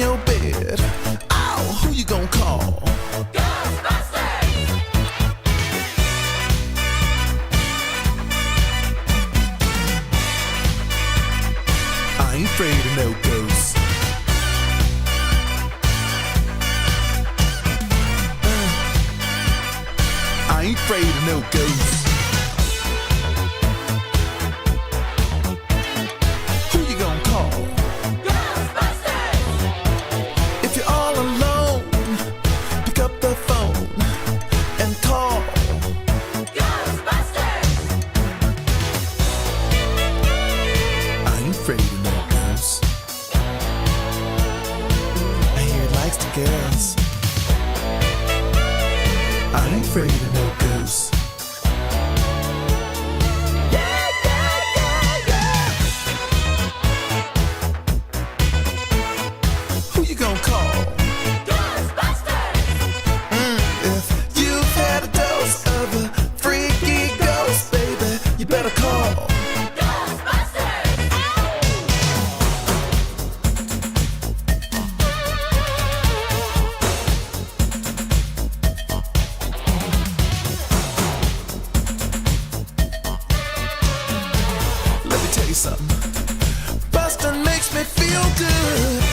your bed. Oh, who you gonna call? Ghostbusters! I ain't afraid of no ghosts. I ain't afraid of no ghosts. Who you gonna call? Ghostbusters! If you're all alone, pick up the phone and call Ghostbusters! I ain't afraid of no ghosts. I hear it likes the girls. I ain't afraid of no ghosts. Yeah, yeah, yeah, yeah. Who you gonna call? Ghostbusters! If you've had a dose of a freaky ghost, baby, you better call Ghostbusters! Let me tell you something. Bustin' makes me feel good.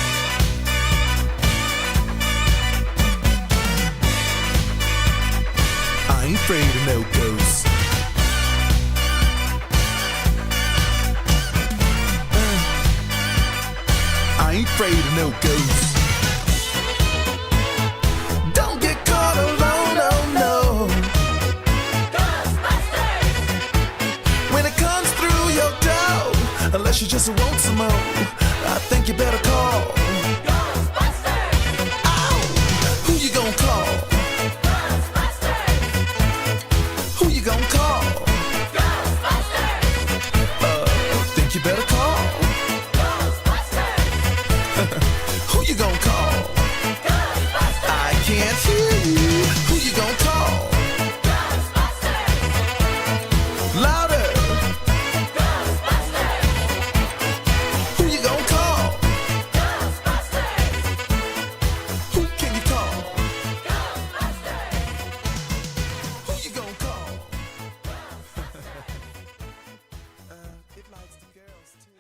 I ain't afraid of no ghosts. I ain't afraid of no ghosts. Don't get caught alone, oh no. Ghostbusters! When it comes through your door, unless you just want some more, I think you better call Ghostbusters! Oh, who you gonna call? Ghostbusters! Who you gonna call? Ghostbusters! Think you better call Ghostbusters! Who you gonna call? Ghostbusters! I can't hear you. Who you gonna call? Ghostbusters! Louder! Ghostbusters! Who you gonna call? Ghostbusters! Who can you call? Ghostbusters! Who you gonna call? It likes the girls too.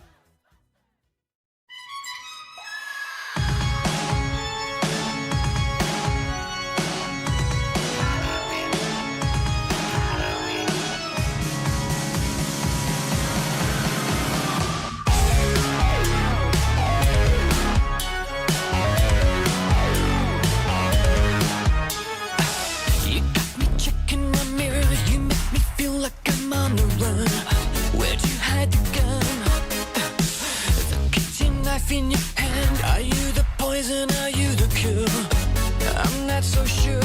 You got me checking my mirror. You make me feel like I'm on the run. Where'd you hide the gun? The kitchen knife in your hand. Are you the poison? Are you the cure? I'm not so sure.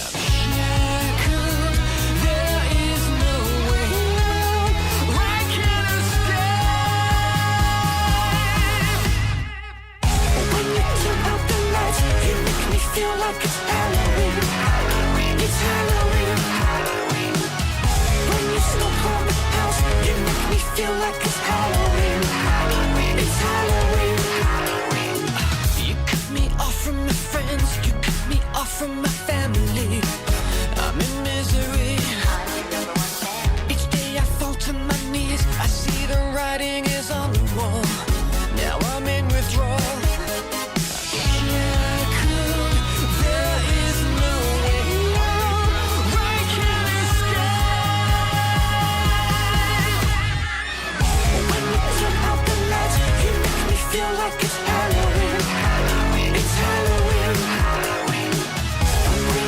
I'm shackled. There is no way out. I can't escape. When you turn out the lights, you make me feel like it's Halloween. It's Halloween. When you smoke on the house, you make me feel like it's Halloween. It's Halloween. You cut me off from my friends. You cut me off from my family. I'm in misery. Each day I fall to my knees. I see the writing is on the wall. Now I'm in withdrawal. Shackled, there is no way out. I can't escape. When you turn out the lights, you make me feel like it's Halloween. It's Halloween. I'm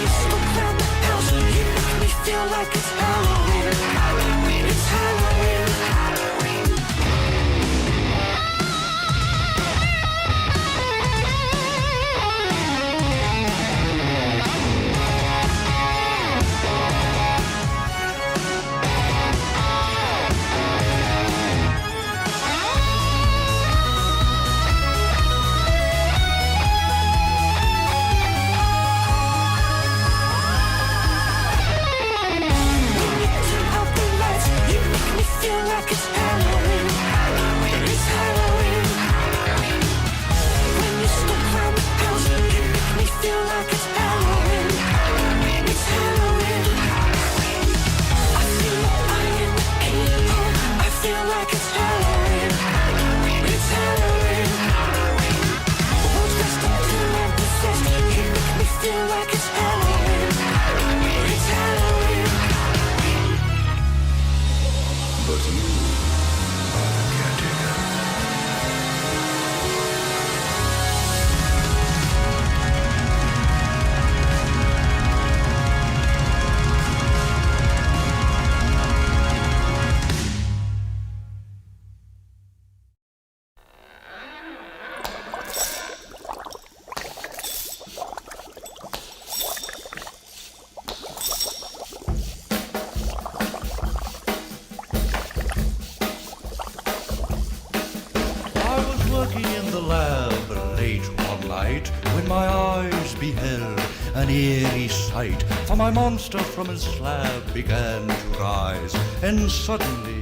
light when my eyes beheld an eerie sight. For my monster from his slab began to rise, and suddenly,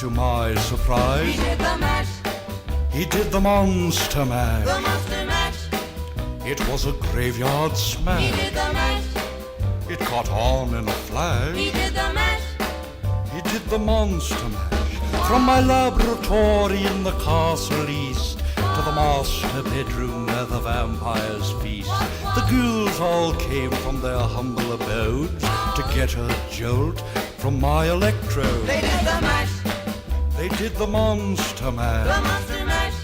to my surprise, He did the mash, he did the monster mash. the monster mash. It was a graveyard He smash. did the mash, It caught on in a flash. he did the mash. He did the monster mash. From my laboratory in the castle east to the master bedroom where the vampires feast, the ghouls all came from their humble abodes to get a jolt from my electrode. They did the mash, They did the monster the mash. monster mash.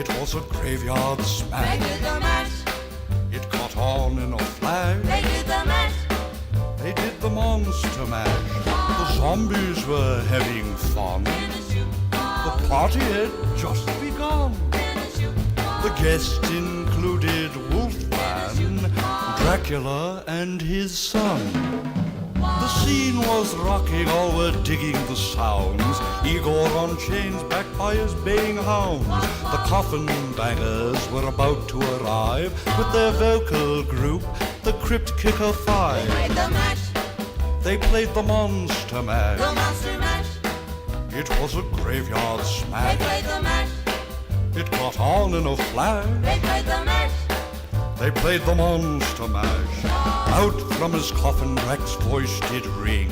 It was a graveyard They smash. did the mash, It caught on in a flash. they did the mash. They did the monster mash. The zombies were having fun. The party had just begun. The guests included Wolfman, Dracula, and his son. The scene was rocking, all were digging the sounds. Igor on chains, backed by his baying hounds. The coffin bangers were about to arrive with their vocal group, the Crypt Kicker They Five. played the mash, They played the monster the mash. monster mash. It was a graveyard They smash. played the mash, It caught on in a flash. they played the mash. They played the monster mash. Out from his coffin, Drac's voice did ring.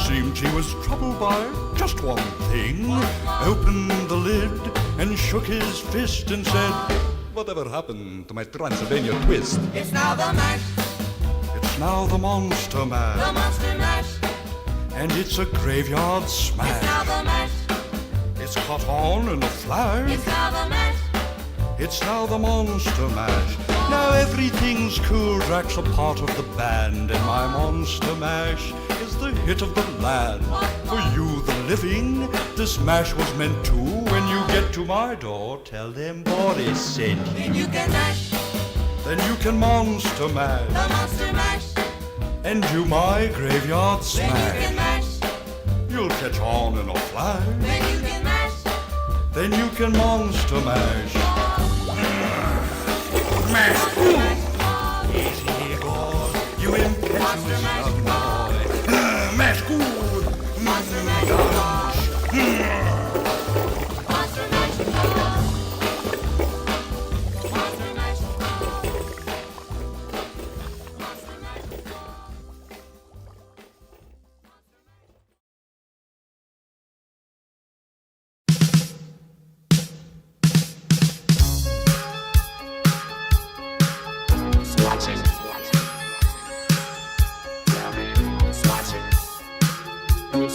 Seemed he was troubled by just one thing. Opened the lid and shook his fist and said, "Whatever happened to my Transylvania twist?" It's now the mash, It's now the monster the mash. monster mash. And it's a graveyard It's now smash. the mash, It's caught on in a flash. it's now the mash. It's now the monster mash. Now everything's cool. Drac's a part of the band, and my monster mash is the hit of the land. For you, the living, this mash was meant to. When you get to my door, tell them Boris sent you. Then you can mash, Then you can monster mash the monster mash. and do my graveyard Then you can smash. mash, You'll catch on in a flash. then you can mash. Then you can monster mash. Mash. Easy, Igor, you impetuous young boy. Mash good. Monster mash, monster mash. Monster mash.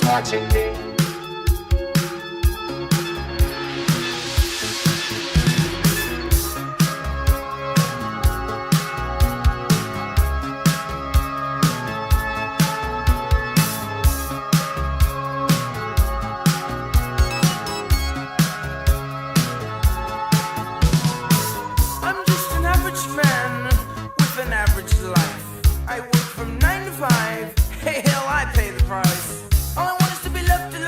Watching me. I'm just an average man with an average life. I work from 9 to 5. Hey, hell, I pay the price. All I want is to be left alone.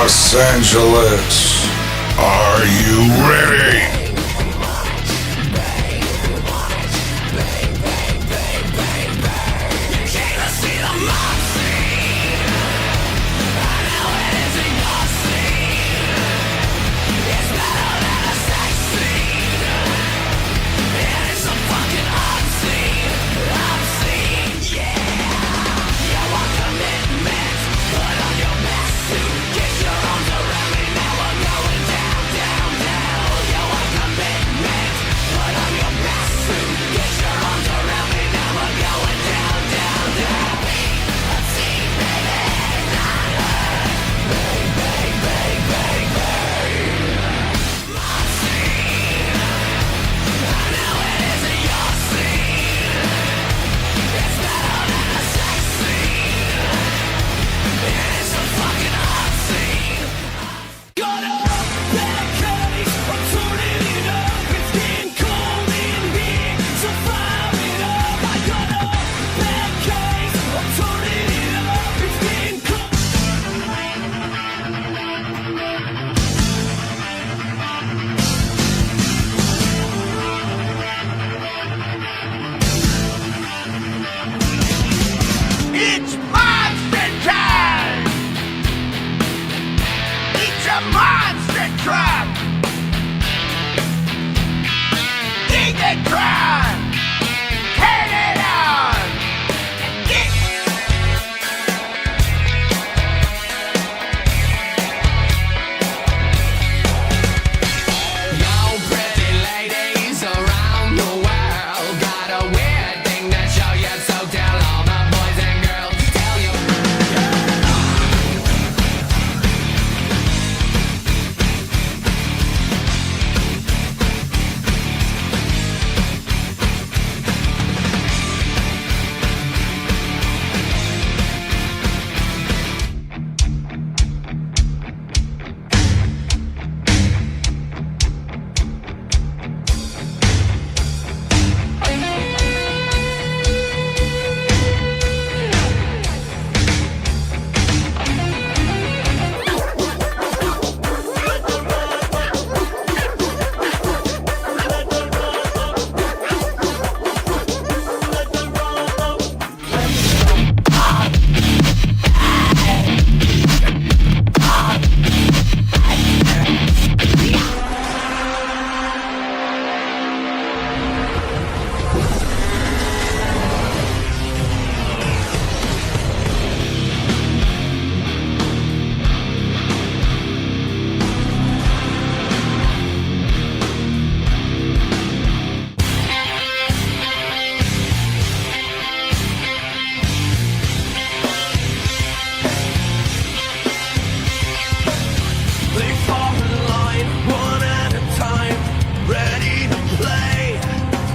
Los Angeles, are you ready? It's monster time! It's a monster truck! Dig the drum! Turn it on! Get Yo, pretty ladies around the world got a weird thing to show you, so tell all the boys and girls, tell you. They fall in line, one at a time, ready to play.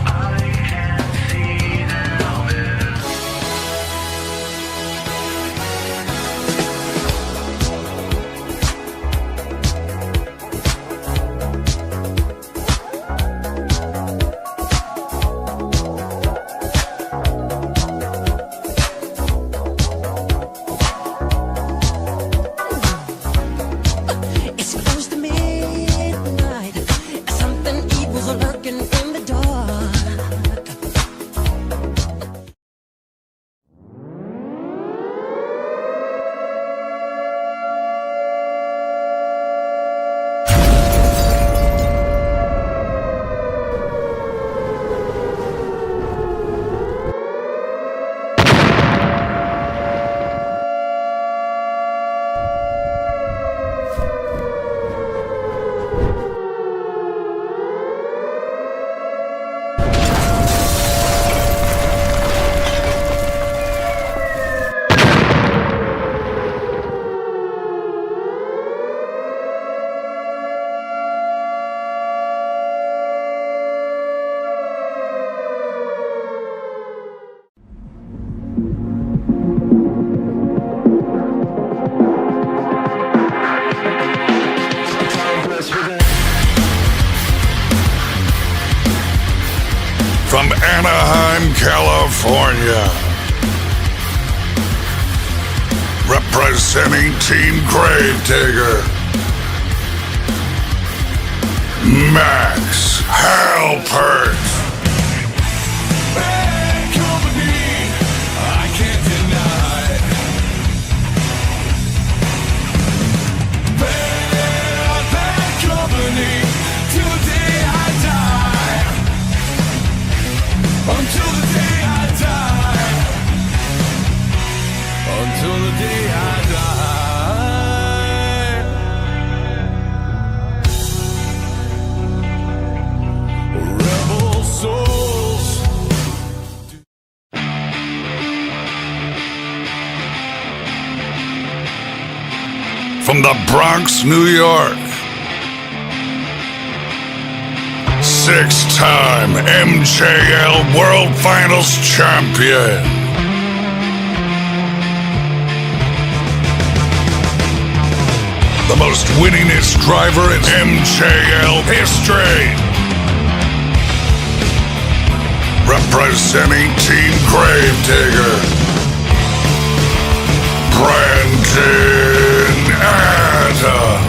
I can see now. It's close to midnight. Something evil's lurking in the dark. From Anaheim, California, Representing Team Gravedigger, Max Halpert. Bad company, I can't deny. Bad company, till the day I die. Until the day I die. Until the day I die. Rebel souls. From the Bronx, New York, six-time MJL World Finals champion, the most winningest driver in MJL history, representing Team Gravedigger, Brandon Adam.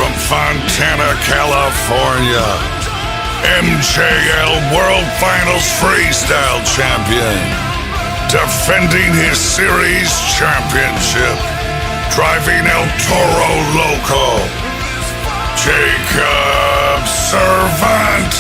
From Fontana, California, MJL World Finals Freestyle Champion, defending his series championship, driving El Toro Loco, Jacob Cervantes.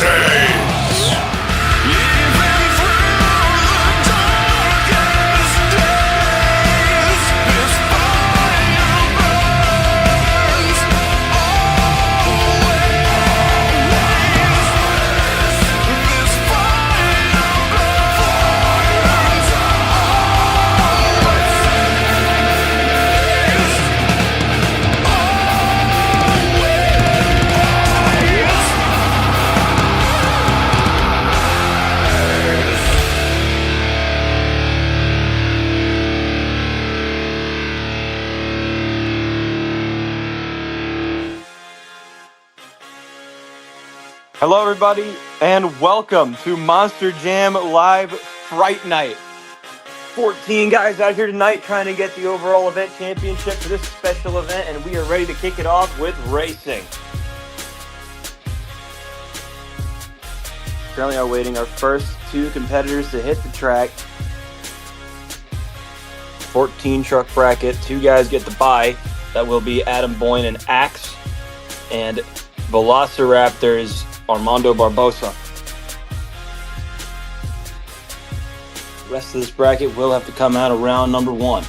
Hello, everybody, and welcome to Monster Jam Live Fright Night. 14 guys out here tonight trying to get the overall event championship for this special event, and we are ready to kick it off with racing. Currently awaiting our first two competitors to hit the track. 14 truck bracket, two guys get the bye. That will be Adam Boyne and Axe, and Velociraptors Armando Barbosa. The rest of this bracket will have to come out of round number one.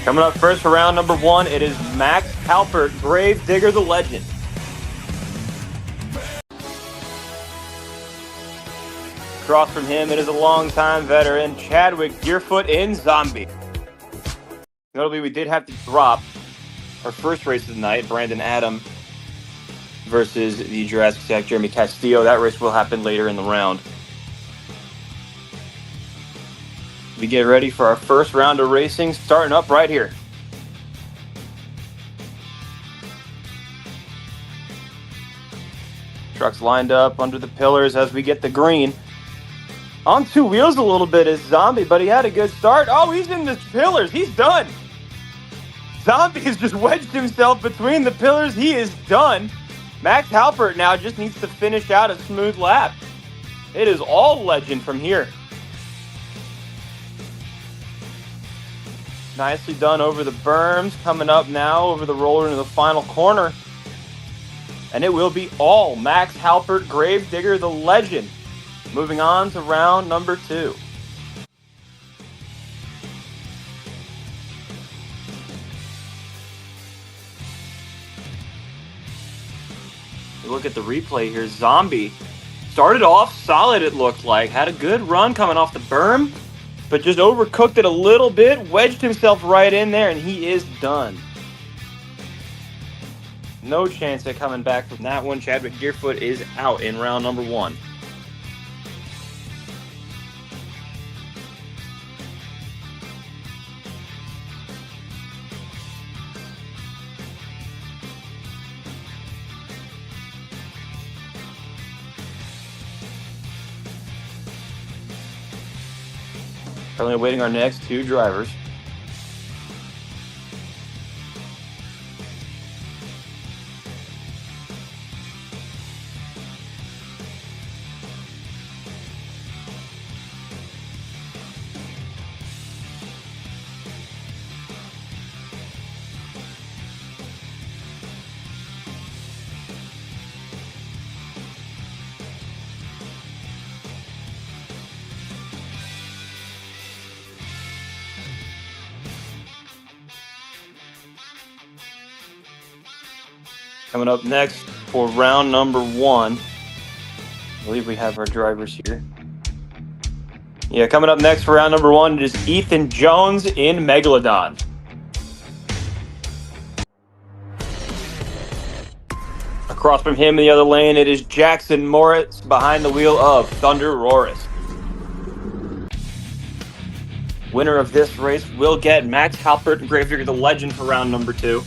Coming up first for round number one, it is Max Halpert, Gravedigger the Legend. Across from him, it is a longtime veteran, Chadwick Deerfoot in Zombie. Notably, we did have to drop our first race of the night, Brandon Adam versus the Jurassic Jack Jeremy Castillo. That race will happen later in the round. We get ready for our first round of racing, starting up right here. Trucks lined up under the pillars as we get the green. On two wheels a little bit is Zombie, but he had a good start. Oh, he's in the pillars. He's done. Zombie has just wedged himself between the pillars. He is done. Max Halpert now just needs to finish out a smooth lap. It is all legend from here. Nicely done over the berms. Coming up now over the roller into the final corner. And it will be all Max Halpert, Gravedigger, the legend. Moving on to round number 2. Look at the replay here. Zombie started off solid, it looked like. Had a good run coming off the berm, but just overcooked it a little bit. Wedged himself right in there, and he is done. No chance at coming back from that one. Chadwick Deerfoot is out in round number 1. Currently awaiting our next 2 drivers. Coming up next for round number 1. I believe we have our drivers here. Yeah, coming up next for round number 1 is Ethan Jones in Megalodon. Across from him in the other lane, it is Jackson Moritz behind the wheel of Thunder Roris. Winner of this race will get Max Halpert and Gravedigger, the legend, for round number 2.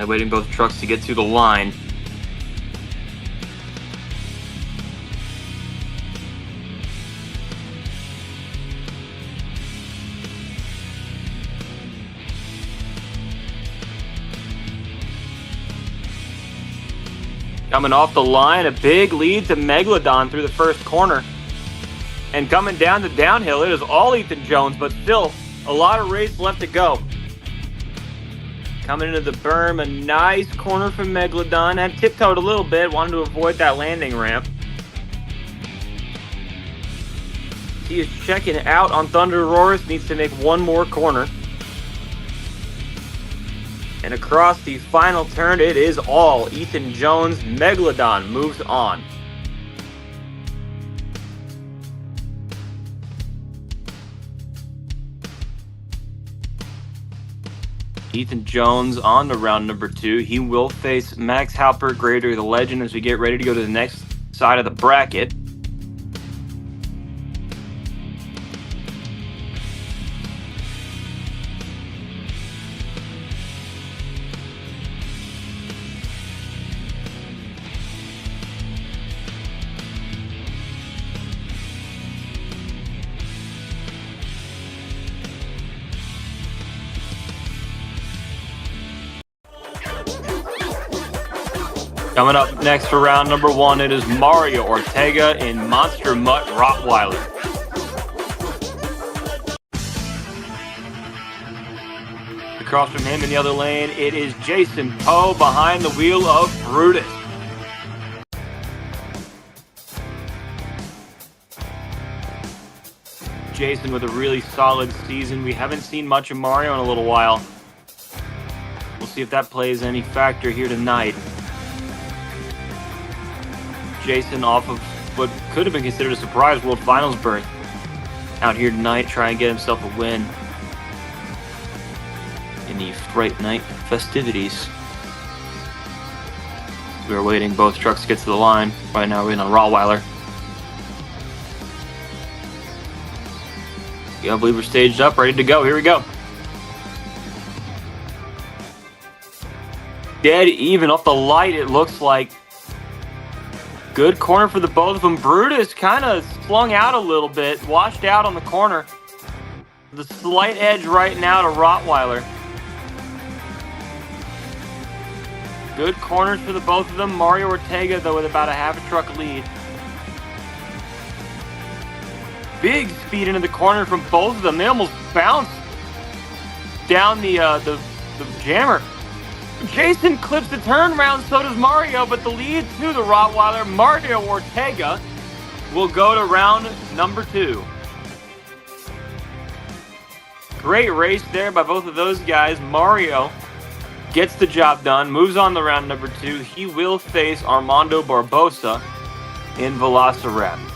Waiting both trucks to get to the line. Coming off the line, a big lead to Megalodon through the first corner. And coming down the downhill, it is all Ethan Jones, but still a lot of race left to go. Coming into the berm, a nice corner from Megalodon. Had tiptoed a little bit, wanted to avoid that landing ramp. He is checking out on Thunder Roars, needs to make one more corner. And across the final turn, it is all Ethan Jones. Megalodon moves on. Ethan Jones on to round number 2. He will face Max Halpert, Grader, the legend, as we get ready to go to the next side of the bracket. Coming up next for round number 1, it is Mario Ortega in Monster Mutt Rottweiler. Across from him in the other lane, it is Jason Poe behind the wheel of Brutus. Jason with a really solid season. We haven't seen much of Mario in a little while. We'll see if that plays any factor here tonight. Jason off of what could have been considered a surprise World Finals berth. Out here tonight, trying to get himself a win in the Fright Night festivities. We are waiting both trucks to get to the line. Right now we're in a Rottweiler. Yeah, I believe we're staged up, ready to go. Here we go. Dead even off the light, it looks like. Good corner for the both of them. Brutus kind of flung out a little bit, washed out on the corner. The slight edge right now to Rottweiler. Good corners for the both of them. Mario Ortega, though, with about a half a truck lead. Big speed into the corner from both of them. They almost bounced down the jammer. Jason clips the turnaround, so does Mario, but the lead to the Rottweiler, Mario Ortega, will go to round number 2. Great race there by both of those guys. Mario gets the job done, moves on to round number 2. He will face Armando Barbosa in Velociraptor.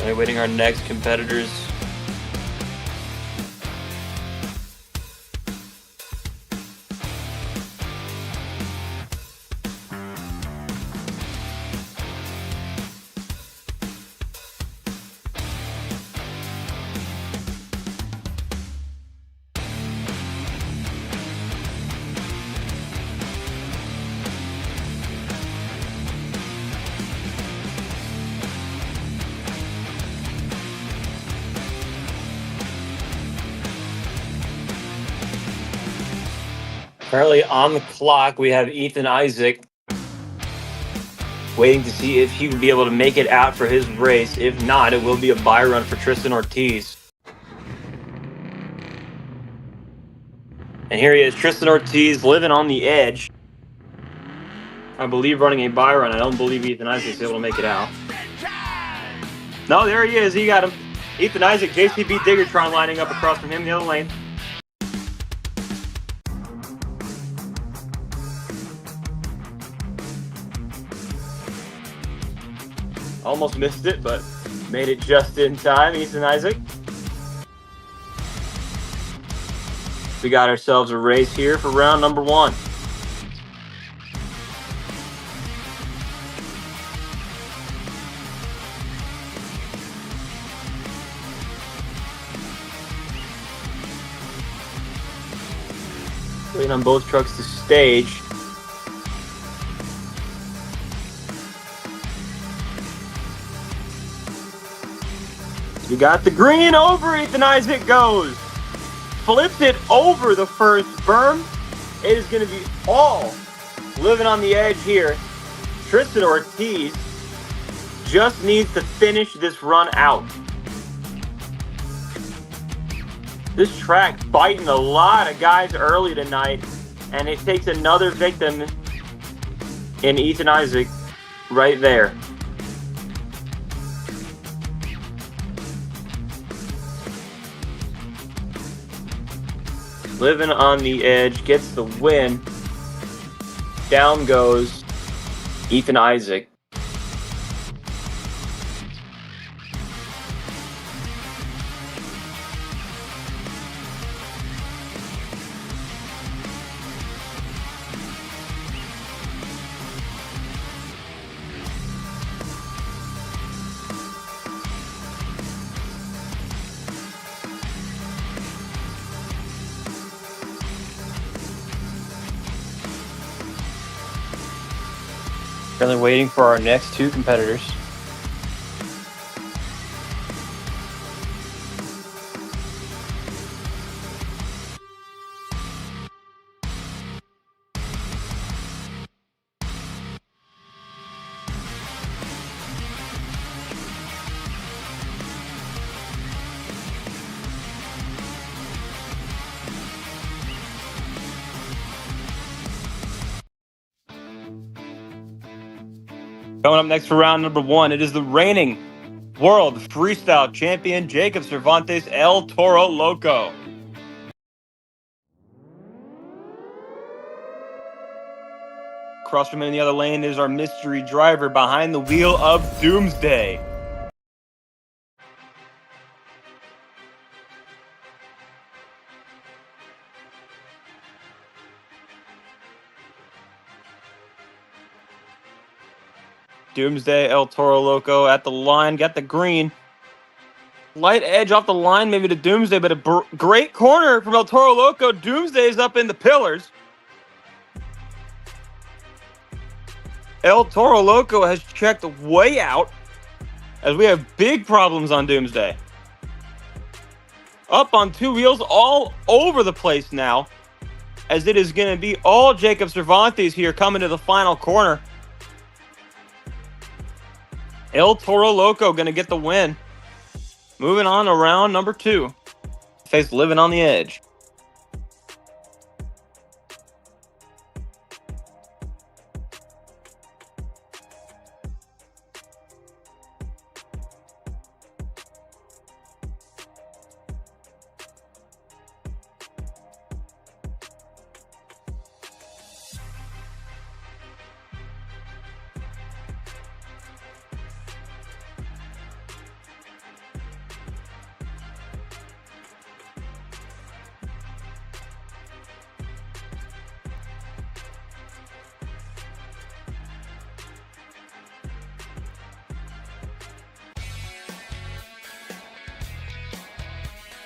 Awaiting our next competitors. Currently on the clock, we have Ethan Isaac waiting to see if he would be able to make it out for his race. If not, it will be a bye run for Tristan Ortiz. And here he is, Tristan Ortiz, living on the edge. I believe running a bye run. I don't believe Ethan Isaac is able to make it out. No, there he is. He got him. Ethan Isaac, JCB Diggertron lining up across from him in the other lane. Almost missed it, but made it just in time, Ethan Isaac. We got ourselves a race here for round number 1. Waiting on both trucks to stage. You got the green over, Ethan Isaac goes. Flips it over the first berm. It is going to be all living on the edge here. Tristan Ortiz just needs to finish this run out. This track biting a lot of guys early tonight, and it takes another victim in Ethan Isaac right there. Living on the edge, gets the win. Down goes Ethan Isaac. Currently waiting for our next 2 competitors. Coming up next for round number 1, it is the reigning world freestyle champion, Jacob Cervantes El Toro Loco. Across from him in the other lane is our mystery driver behind the wheel of Doomsday. Doomsday, El Toro Loco at the line, got the green. Light edge off the line, maybe to Doomsday, but a great corner from El Toro Loco. Doomsday's up in the pillars. El Toro Loco has checked way out as we have big problems on Doomsday. Up on two wheels all over the place now, as it is going to be all Jacob Cervantes here coming to the final corner. El Toro Loco going to get the win. Moving on to round number 2. Face Living on the Edge.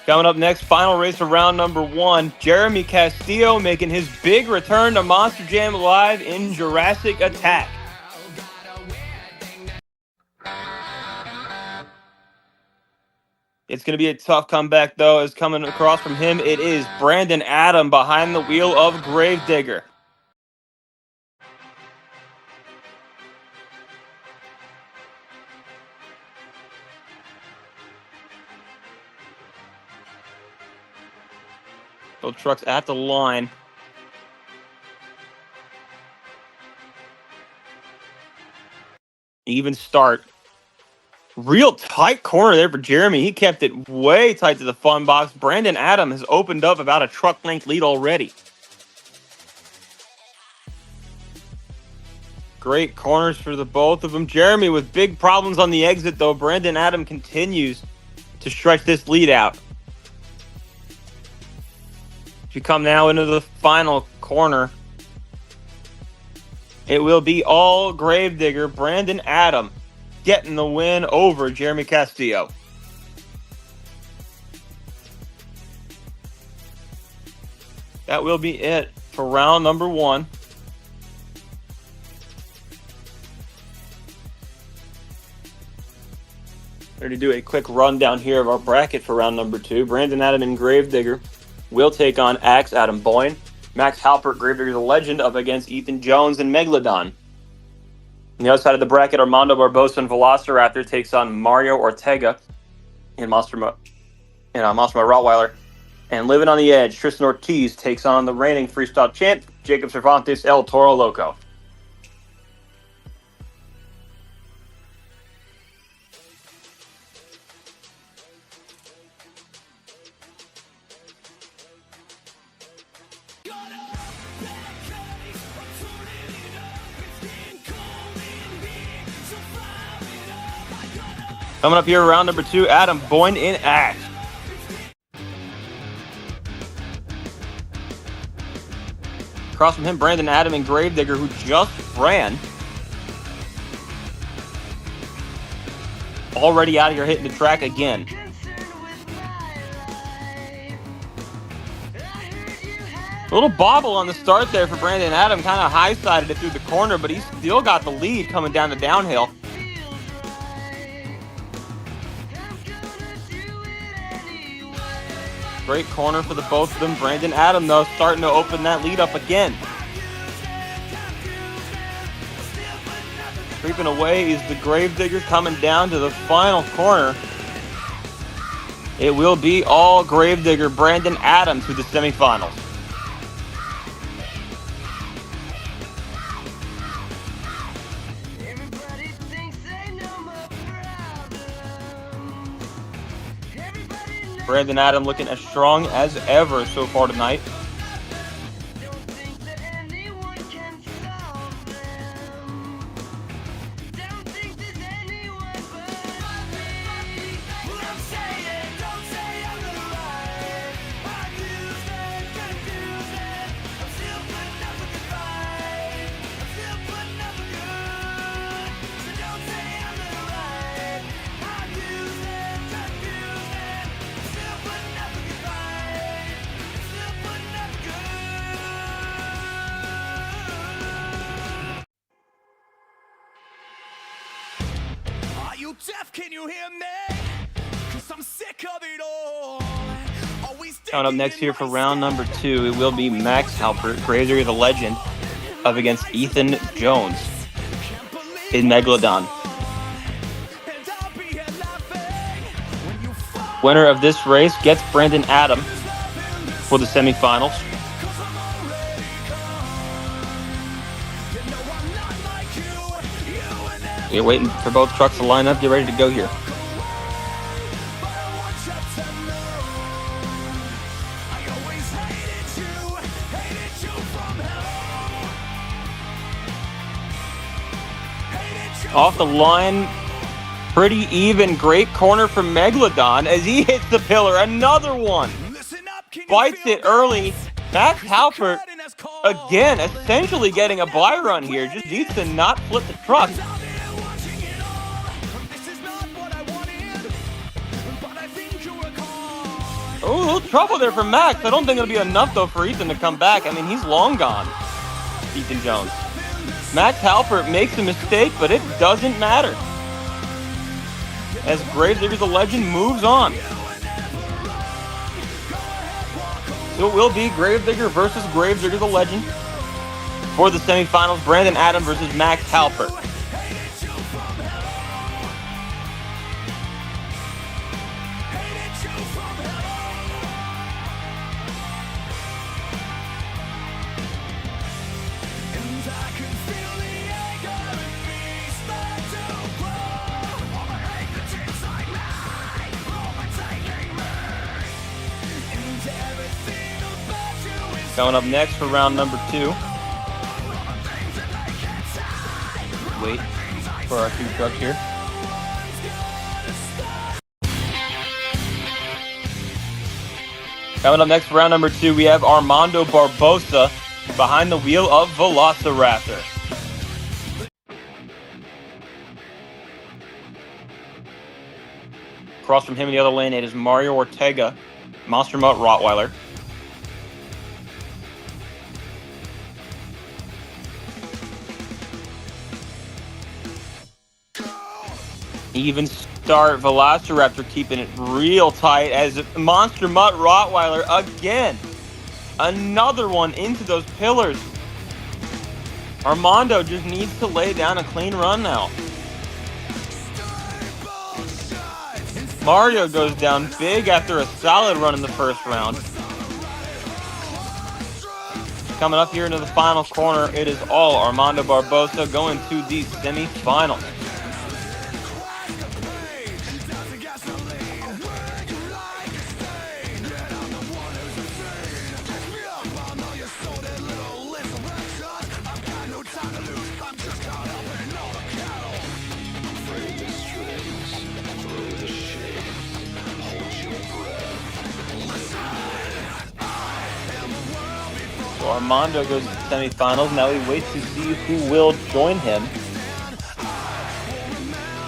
Coming up next, final race of round number 1. Jeremy Castillo making his big return to Monster Jam Live in Jurassic Attack. It's going to be a tough comeback, though, as coming across from him, it is Brandon Adam behind the wheel of Gravedigger. Both trucks at the line. Even start. Real tight corner there for Jeremy. He kept it way tight to the fun box. Brandon Adam has opened up about a truck length lead already. Great corners for the both of them. Jeremy with big problems on the exit, though. Brandon Adam continues to stretch this lead out. As we come now into the final corner, it will be all Gravedigger. Brandon Adam getting the win over Jeremy Castillo. That will be it for round number 1. Ready to do a quick rundown here of our bracket for round number 2. Brandon Adam and Gravedigger will take on Axe Adam Boyne. Max Halpert, Gravedigger the Legend, up against Ethan Jones and Megalodon. On the other side of the bracket, Armando Barbosa and Velociraptor takes on Mario Ortega and Monster Rottweiler. And Living on the Edge, Tristan Ortiz takes on the reigning freestyle champ, Jacob Cervantes, El Toro Loco. Coming up here, round number 2, Adam Boyne in Axe. Across from him, Brandon Adam and Gravedigger, who just ran. Already out here hitting the track again. A little bobble on the start there for Brandon Adam. Kind of high-sided it through the corner, but he's still got the lead coming down the downhill. Great corner for the both of them. Brandon Adam, though, starting to open that lead up again. Creeping away is the Gravedigger, coming down to the final corner. It will be all Gravedigger. Brandon Adam to the semifinals. Brandon Adam looking as strong as ever so far tonight. deaf, can you hear me? 'Cause I'm sick of it all. Coming up next here for round number 2, it will be Max Halpert, Grazer the Legend, up against Ethan Jones in Megalodon. Winner of this race gets Brandon Adam for the semifinals. We're waiting for both trucks to line up. Get ready to go here. Off the line, pretty even. Great corner from Megalodon as he hits the pillar. Another one. Bites it early. Max Halpert, again, essentially getting a bye run here. Just needs to not flip the truck. Oh, a little trouble there for Max. I don't think it'll be enough, though, for Ethan to come back. I mean, he's long gone, Ethan Jones. Max Halpert makes a mistake, but it doesn't matter, as Gravedigger the Legend moves on. So it will be Gravedigger versus Gravedigger the Legend for the semifinals. Brandon Adam versus Max Halpert. Coming up next for round number 2. Wait for our 2 trucks here. Coming up next for round number 2, we have Armando Barbosa behind the wheel of Velociraptor. Across from him in the other lane, it is Mario Ortega, Monster Mutt Rottweiler. Even start. Velociraptor keeping it real tight as Monster Mutt Rottweiler again. Another one into those pillars. Armando just needs to lay down a clean run now. Mario goes down big after a solid run in the first round. Coming up here into the final corner, it is all Armando Barbosa going to the semifinals. So Armando goes to the semifinals. Now he waits to see who will join him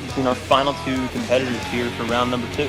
between our final 2 competitors here for round number 2.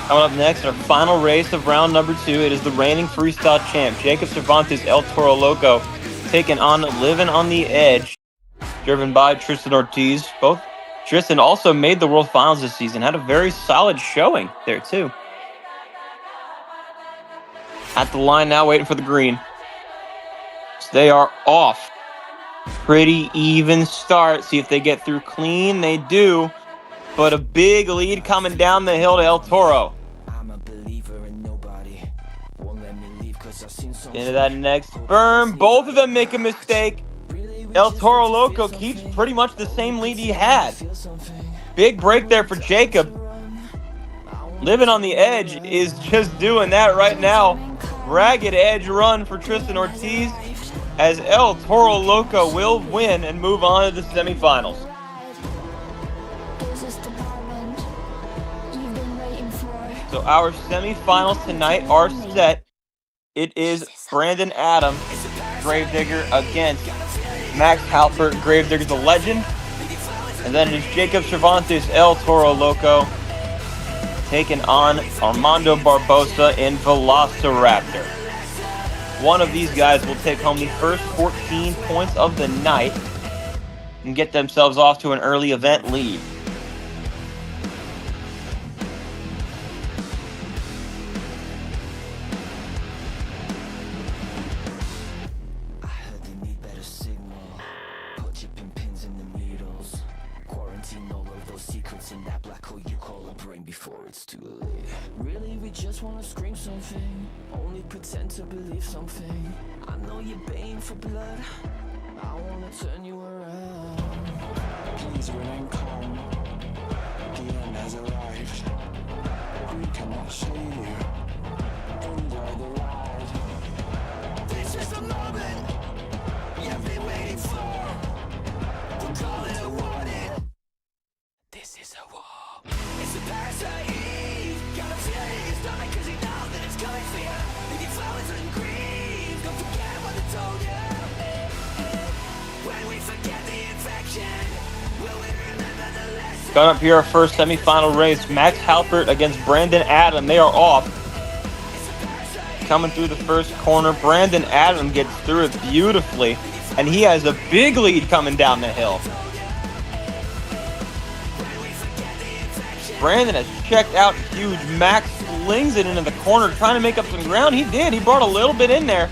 Coming up next, our final race of round number 2, it is the reigning freestyle champ, Jacob Cervantes El Toro Loco, taking on Living on the Edge, driven by Tristan Ortiz. Both Tristan also made the World Finals this season, had a very solid showing there too. At the line now, waiting for the green. So they are off. Pretty even start. See if they get through clean. They do. But a big lead coming down the hill to El Toro. Into that next berm. Both of them make a mistake. El Toro Loco keeps pretty much the same lead he had. big break there for Jacob. Living on the Edge is just doing that right now. Ragged Edge run for Tristan Ortiz as El Toro Loco will win and move on to the semifinals. So our semifinals tonight are set. It is Brandon Adam, Gravedigger, against Max Halpert, Gravedigger the Legend. And then it is Jacob Cervantes, El Toro Loco, taking on Armando Barbosa in Velociraptor. One of these guys will take home the first 14 points of the night and get themselves off to an early event lead. Before it's too late. Really, we just wanna scream something. Only pretend to believe something. I know you're baying for blood. I wanna turn you around. Please remain calm. The end has arrived. We cannot save you. Enjoy the ride. This is the moment you've been waiting for. We'll call it a warning. This is a war. It's a parasite. Gotta feel it in your stomach 'cause you know that it's coming for you. If you fall into the grief, don't forget what they told you. When we forget the infection, will we remember the lesson? Coming up here, our first semifinal race, Max Halpert against Brandon Adam. They are off. Coming through the first corner, Brandon Adam gets through it beautifully, and he has a big lead coming down the hill. Brandon has checked out huge. Max flings it into the corner, trying to make up some ground. He did. He brought a little bit in there.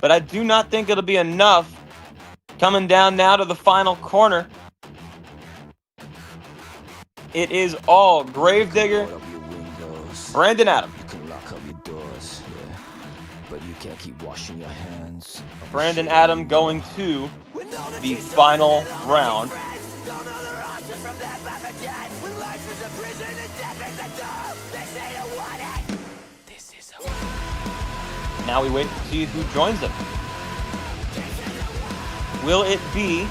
But I do not think it'll be enough. Coming down now to the final corner. It is all Gravedigger, Brandon Adam. You can lock up your doors, yeah, but you can't keep washing your hands. Brandon Adam going to the final round. Now we wait to see who joins them. Will it be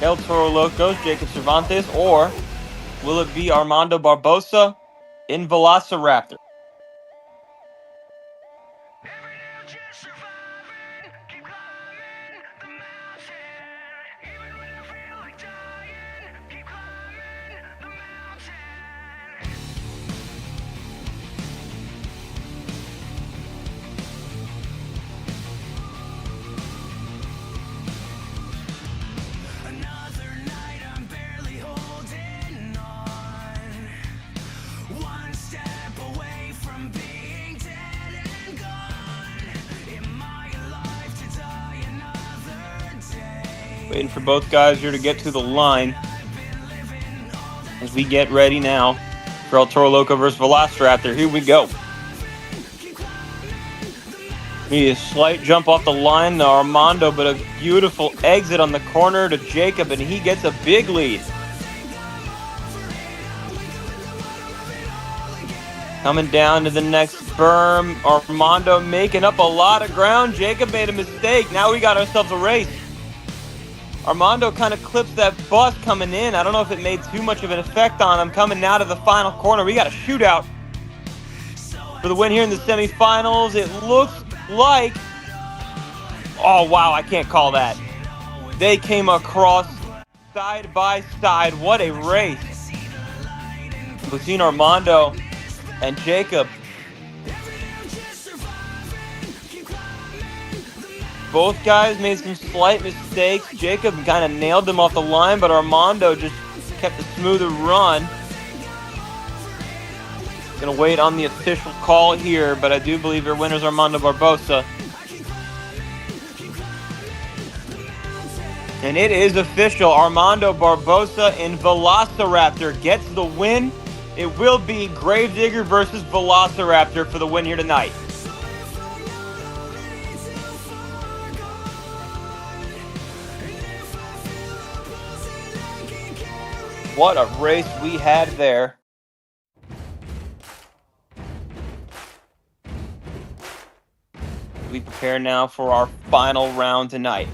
El Toro Locos, Jacob Cervantes, or will it be Armando Barbosa in Velociraptor? Waiting for both guys here to get to the line as we get ready now for El Toro Loco versus Velociraptor. Here we go. He a slight jump off the line to Armando, but a beautiful exit on the corner to Jacob, and he gets a big lead. Coming down to the next berm, Armando making up a lot of ground. Jacob made a mistake. Now we got ourselves a race. Armando kind of clips that bus coming in. I don't know if it made too much of an effect on him. Coming now to the final corner. We got a shootout for the win here in the semifinals. It looks like... Oh, wow, I can't call that. They came across side by side. What a race. We've seen Armando and Jacob. Both guys made some slight mistakes. Jacob kind of nailed them off the line, but Armando just kept a smoother run. Gonna wait on the official call here, but I do believe your winner is Armando Barbosa. And it is official. Armando Barbosa in Velociraptor gets the win. It will be Gravedigger versus Velociraptor for the win here tonight. What a race we had there. We prepare now for our final round tonight.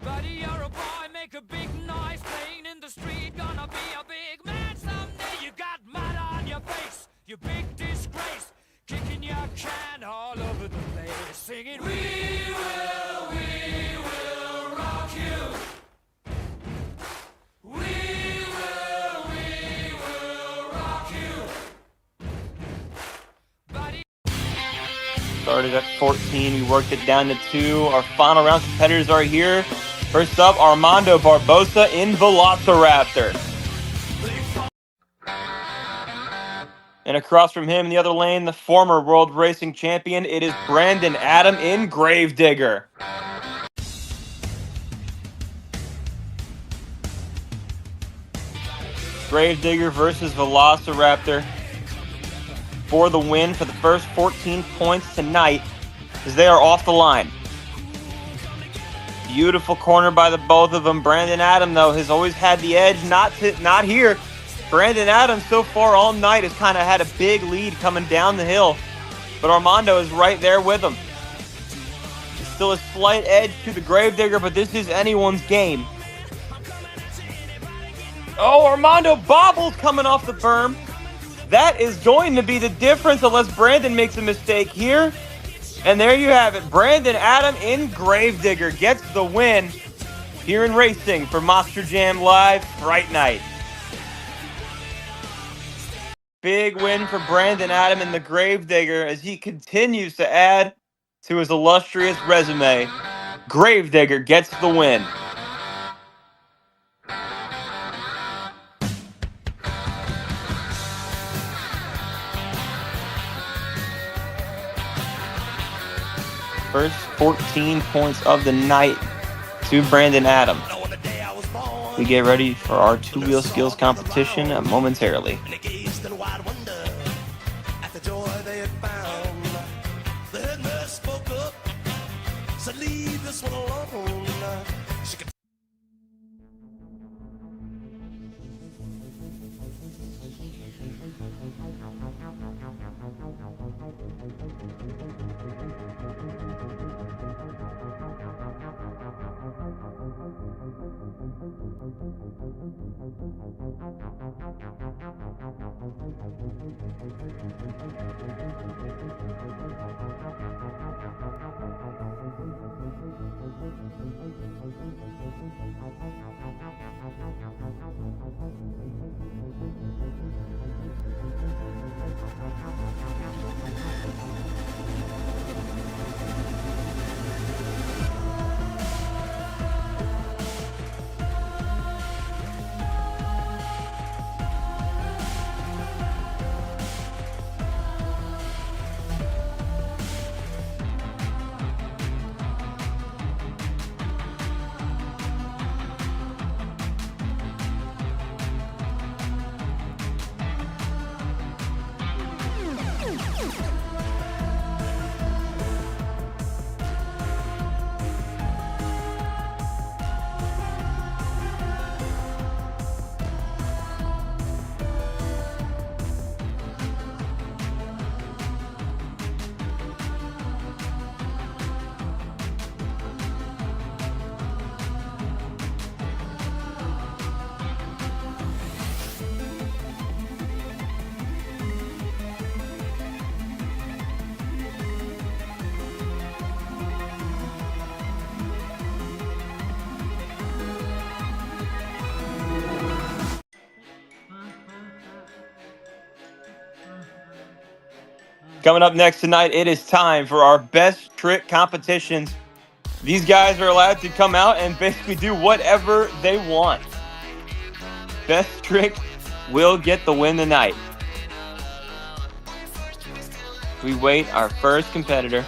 Buddy, you're a boy, make a big noise, playing in the street, gonna be a big man someday. You got mud on your face, you big disgrace, kicking your can all over the place, singing, we will rock you. We will rock you. Buddy. Started at 14, we worked it down to 2. Our final round competitors are here. First up, Armando Barbosa in Velociraptor. And across from him in the other lane, the former World Racing Champion, it is Brandon Adam in Gravedigger. Gravedigger versus Velociraptor for the win for the first 14 points tonight as they are off the line. Beautiful corner by the both of them. Brandon Adam, though, has always had the edge. Not here. Brandon Adam, so far all night, has kind of had a big lead coming down the hill. But Armando is right there with him. There's still a slight edge to the Gravedigger, but this is anyone's game. Oh, Armando bobbles coming off the berm. That is going to be the difference unless Brandon makes a mistake here. And there you have it. Brandon Adam in Gravedigger gets the win here in racing for Monster Jam Live Fright Night. Big win for Brandon Adam in the Gravedigger as he continues to add to his illustrious resume. Gravedigger gets the win. First 14 points of the night to Brandon Adam. We get ready for our two-wheel skills competition momentarily. And they gazed in wide wonder at the joy they had found. The head nurse spoke up, said, leave this one alone. She could Coming up next tonight, it is time for our best trick competitions. These guys are allowed to come out and basically do whatever they want. Best trick will get the win tonight. We wait our first competitor.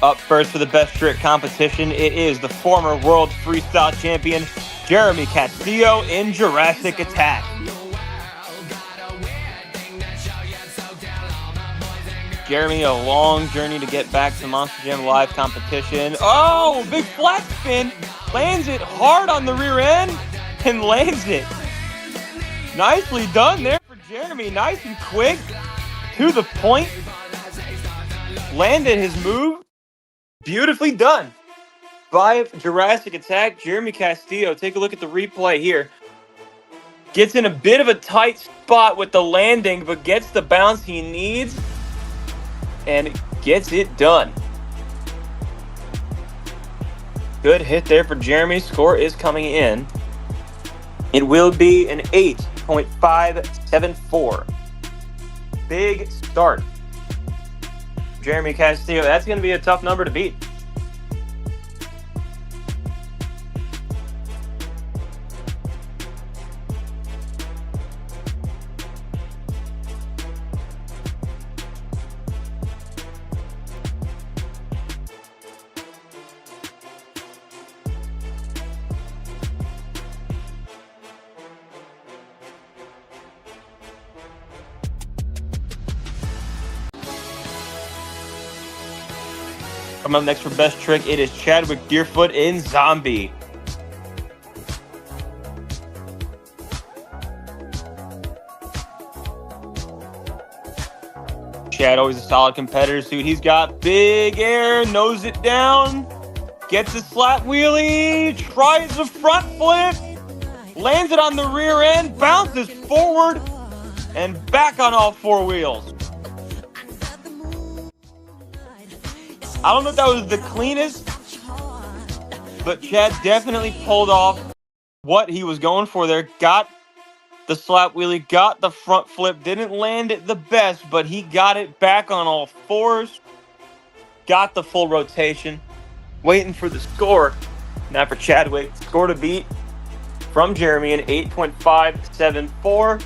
Up first for the best trick competition, it is the former world freestyle champion, Jeremy Castillo in Jurassic Attack. Jeremy, a long journey to get back to Monster Jam Live competition. Oh, big flat spin. Lands it hard on the rear end and lands it. Nicely done there for Jeremy. Nice and quick. To the point. Landed his move. Beautifully done by Jurassic Attack. Jeremy Castillo. Take a look at the replay here. Gets in a bit of a tight spot with the landing, but gets the bounce he needs. And gets it done. Good hit there for Jeremy. Score is coming in. It will be an 8.574. Big start. Jeremy Castillo, that's going to be a tough number to beat. Coming up next for best trick, it is Chadwick Deerfoot in Zombie. Chad, always a solid competitor. See what he's got. Big air, nose it down. Gets a slap wheelie. Tries the front flip. Lands it on the rear end. Bounces forward. And back on all four wheels. I don't know if that was the cleanest, but Chad definitely pulled off what he was going for there. Got the slap wheelie, got the front flip, didn't land it the best, but he got it back on all fours. Got the full rotation. Waiting for the score. Now for Chadwick, score to beat from Jeremy, an 8.574.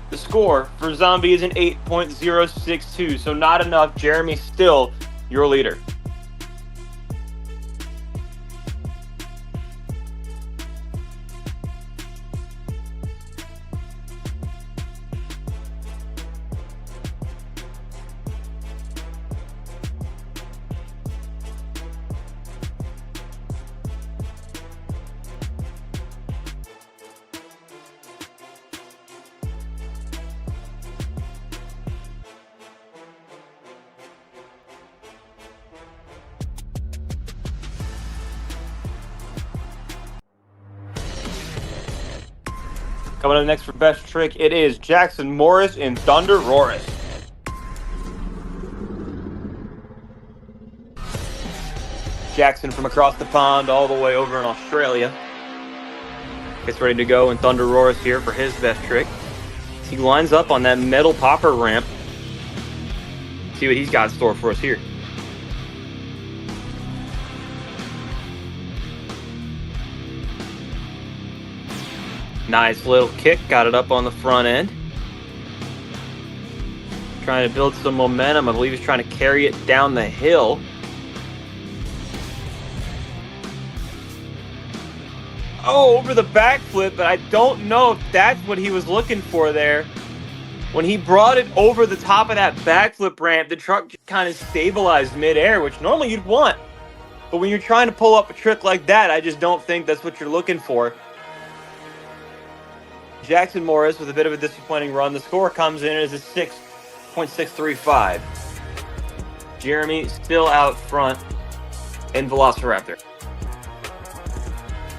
The score for Zombie is an 8.062, so not enough. Jeremy still your leader. Coming up next for best trick, it is Jackson Morris in Thunder Roaris. Jackson from across the pond all the way over in Australia gets ready to go in Thunder Roaris here for his best trick. He lines up on that metal popper ramp. See what he's got in store for us here. Nice little kick, got it up on the front end. Trying to build some momentum. I believe he's trying to carry it down the hill. Oh, over the backflip, but I don't know if that's what he was looking for there. When he brought it over the top of that backflip ramp, the truck kind of stabilized midair, which normally you'd want. But when you're trying to pull up a trick like that, I just don't think that's what you're looking for. Jackson Morris with a bit of a disappointing run. The score comes in as a 6.635. Jeremy still out front in Velociraptor.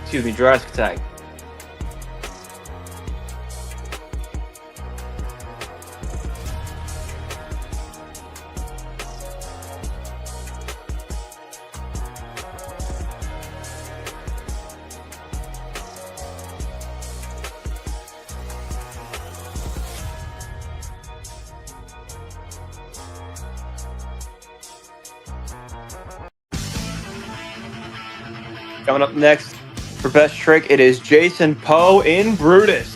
Excuse me, Jurassic Attack. Coming up next for best trick, it is Jason Poe in Brutus.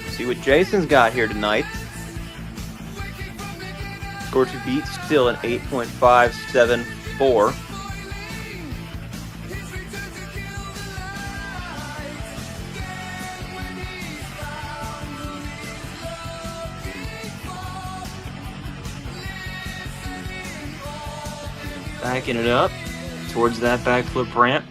See See what Jason's got here tonight. Score to beat still an 8.574. Backing it up towards that backflip ramp.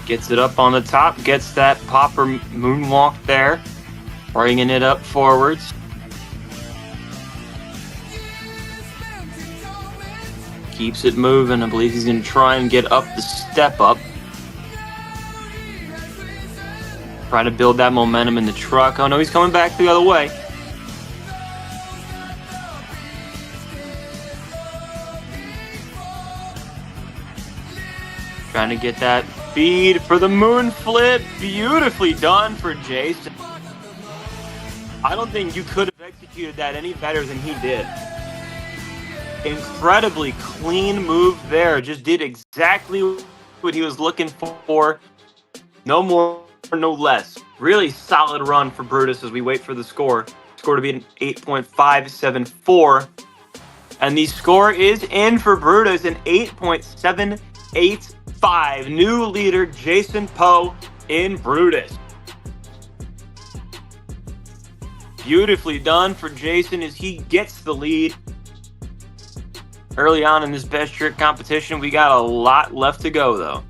Gets it up on the top, gets that popper moonwalk there, bringing it up forwards. Keeps it moving. I believe he's going to try and get up the step up. Trying to build that momentum in the truck. Oh no, he's coming back the other way. Trying to get that feed for the moon flip. Beautifully done for Jason. I don't think you could have executed that any better than he did. Incredibly clean move there. Just did exactly what he was looking for. No more, no less. Really solid run for Brutus as we wait for the score. Score to be an 8.574. And the score is in for Brutus, an 8.785. New leader Jason Poe in Brutus. Beautifully done for Jason as he gets the lead. Early on in this best trick competition, we got a lot left to go though.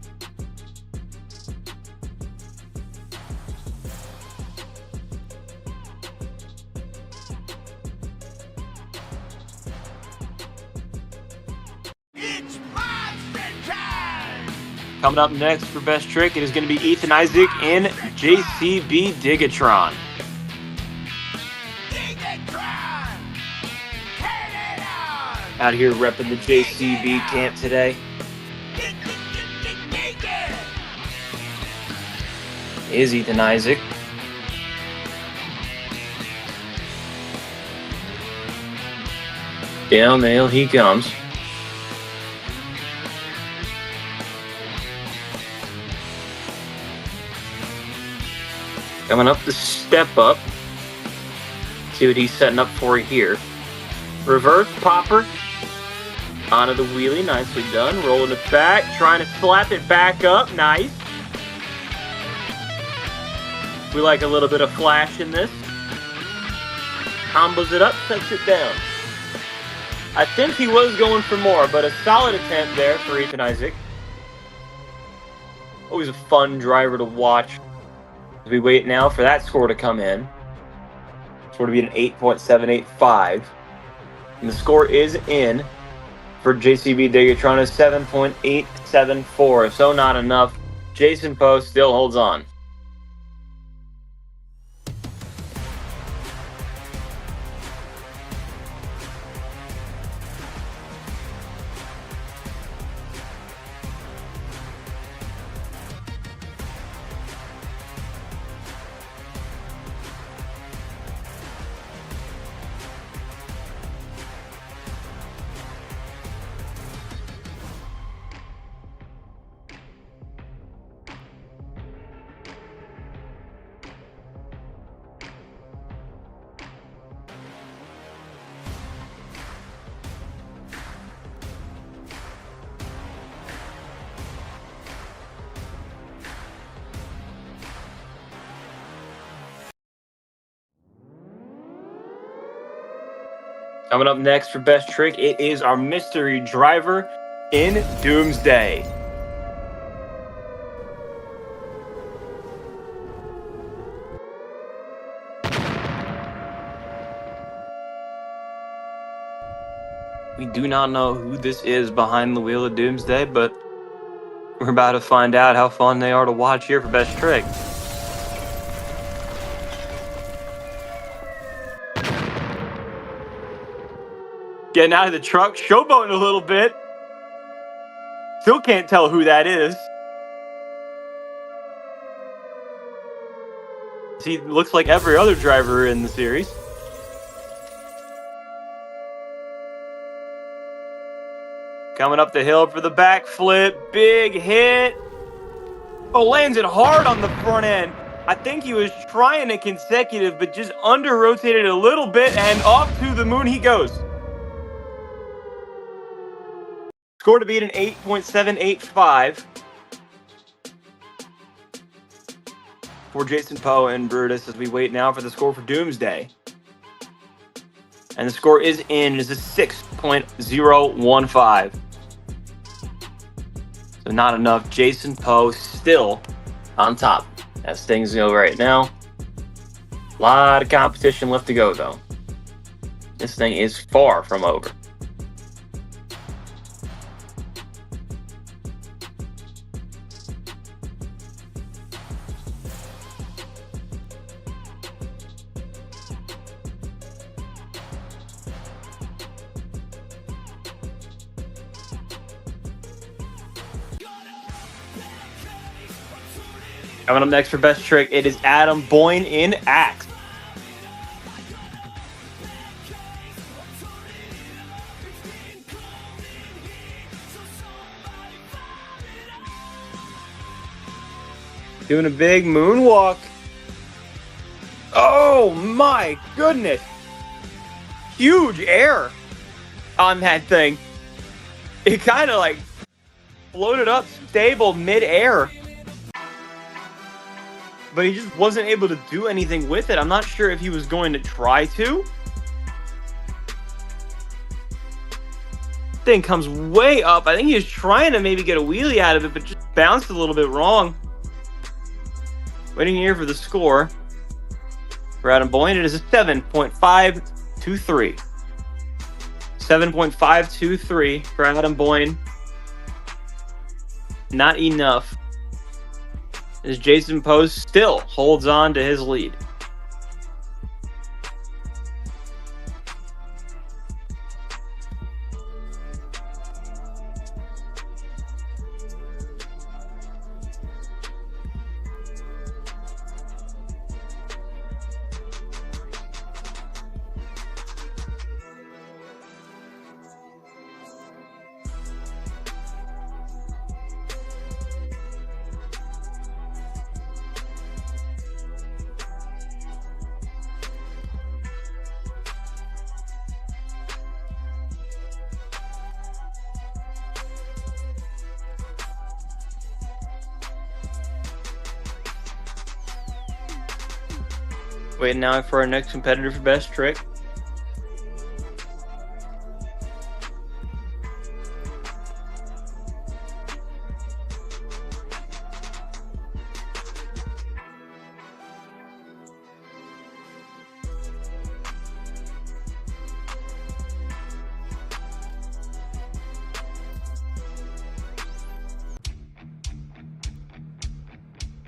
Coming up next for Best Trick, it is going to be Ethan Isaac in JCB Digatron. Out here repping the JCB camp today. Is Ethan Isaac. Down the hill he comes. Coming up the step up. See what he's setting up for here. Reverse popper. Onto the wheelie. Nicely done. Rolling it back. Trying to slap it back up. Nice. We like a little bit of flash in this. Combos it up. Sets it down. I think he was going for more, but a solid attempt there for Ethan Isaac. Always a fun driver to watch. As we wait now for that score to come in. Score to be an 8.785. And the score is in for JCB Digatron is 7.874. So not enough. Jason Poe still holds on. Coming up next for Best Trick, it is our mystery driver in Doomsday. We do not know who this is behind the wheel of Doomsday, but we're about to find out how fun they are to watch here for Best Trick. Getting out of the truck, showboating a little bit. Still can't tell who that is. He looks like every other driver in the series. Coming up the hill for the backflip. Big hit. Oh, lands it hard on the front end. I think he was trying a consecutive, but just under-rotated a little bit, and off to the moon he goes. Score to beat an 8.785 for Jason Poe and Brutus as we wait now for the score for Doomsday. And the score is in. It is a 6.015. So not enough. Jason Poe still on top as things go right now. A lot of competition left to go, though. This thing is far from over. Coming up next for Best Trick, it is Adam Boyne in Axe. Doing a big moonwalk. Oh my goodness. Huge air on that thing. It kind of like floated up stable mid-air. But he just wasn't able to do anything with it. I'm not sure if he was going to try to. Thing comes way up. I think he was trying to maybe get a wheelie out of it, but just bounced a little bit wrong. Waiting here for the score. For Adam Boyne, it is a 7.523. 7.523 for Adam Boyne. Not enough. As Jason Poe still holds on to his lead. Waiting now for our next competitor for Best Trick.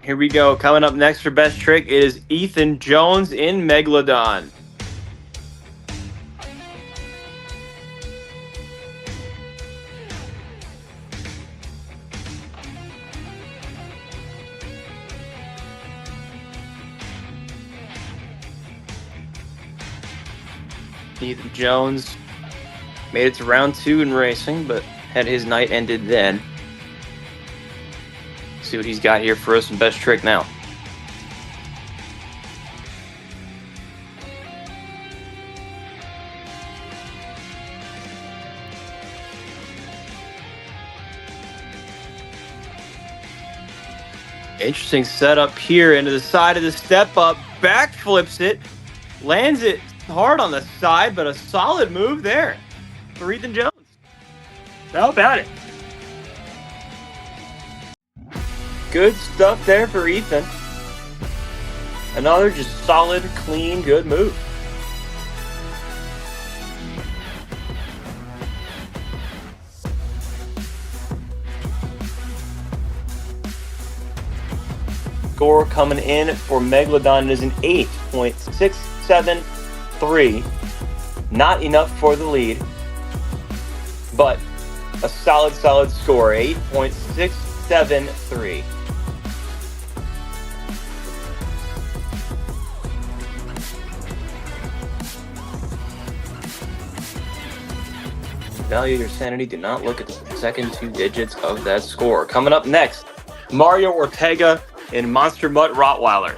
Here we go. Coming up next for Best Trick, it is Ethan Jones in Megalodon. Ethan Jones made it to round 2 in racing, but had his night ended then. See what he's got here for us in Best Trick now. Interesting setup here into the side of the step up, backflips it, lands it hard on the side, but a solid move there for Ethan Jones. How about it? Good stuff there for Ethan. Another just solid, clean, good move. Score coming in for Megalodon is an 8.673. Not enough for the lead, but a solid score, 8.673. Value your sanity. Do not look at the second 2 digits of that score. Coming up next Mario Ortega and Monster Mutt Rottweiler.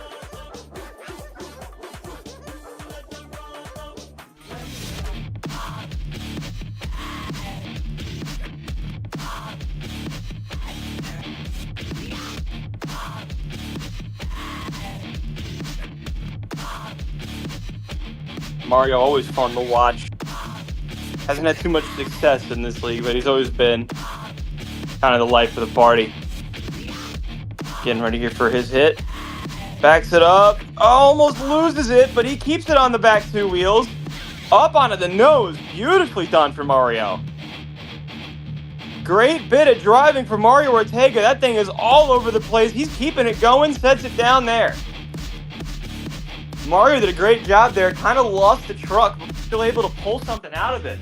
Mario, always fun to watch. Hasn't had too much success in this league, but he's always been kind of the life of the party. Getting ready here for his hit. Backs it up. Almost loses it, but he keeps it on the back two wheels. Up onto the nose. Beautifully done for Mario. Great bit of driving for Mario Ortega. That thing is all over the place. He's keeping it going, sets it down there. Mario did a great job there. Kind of lost the truck, but still able to pull something out of it.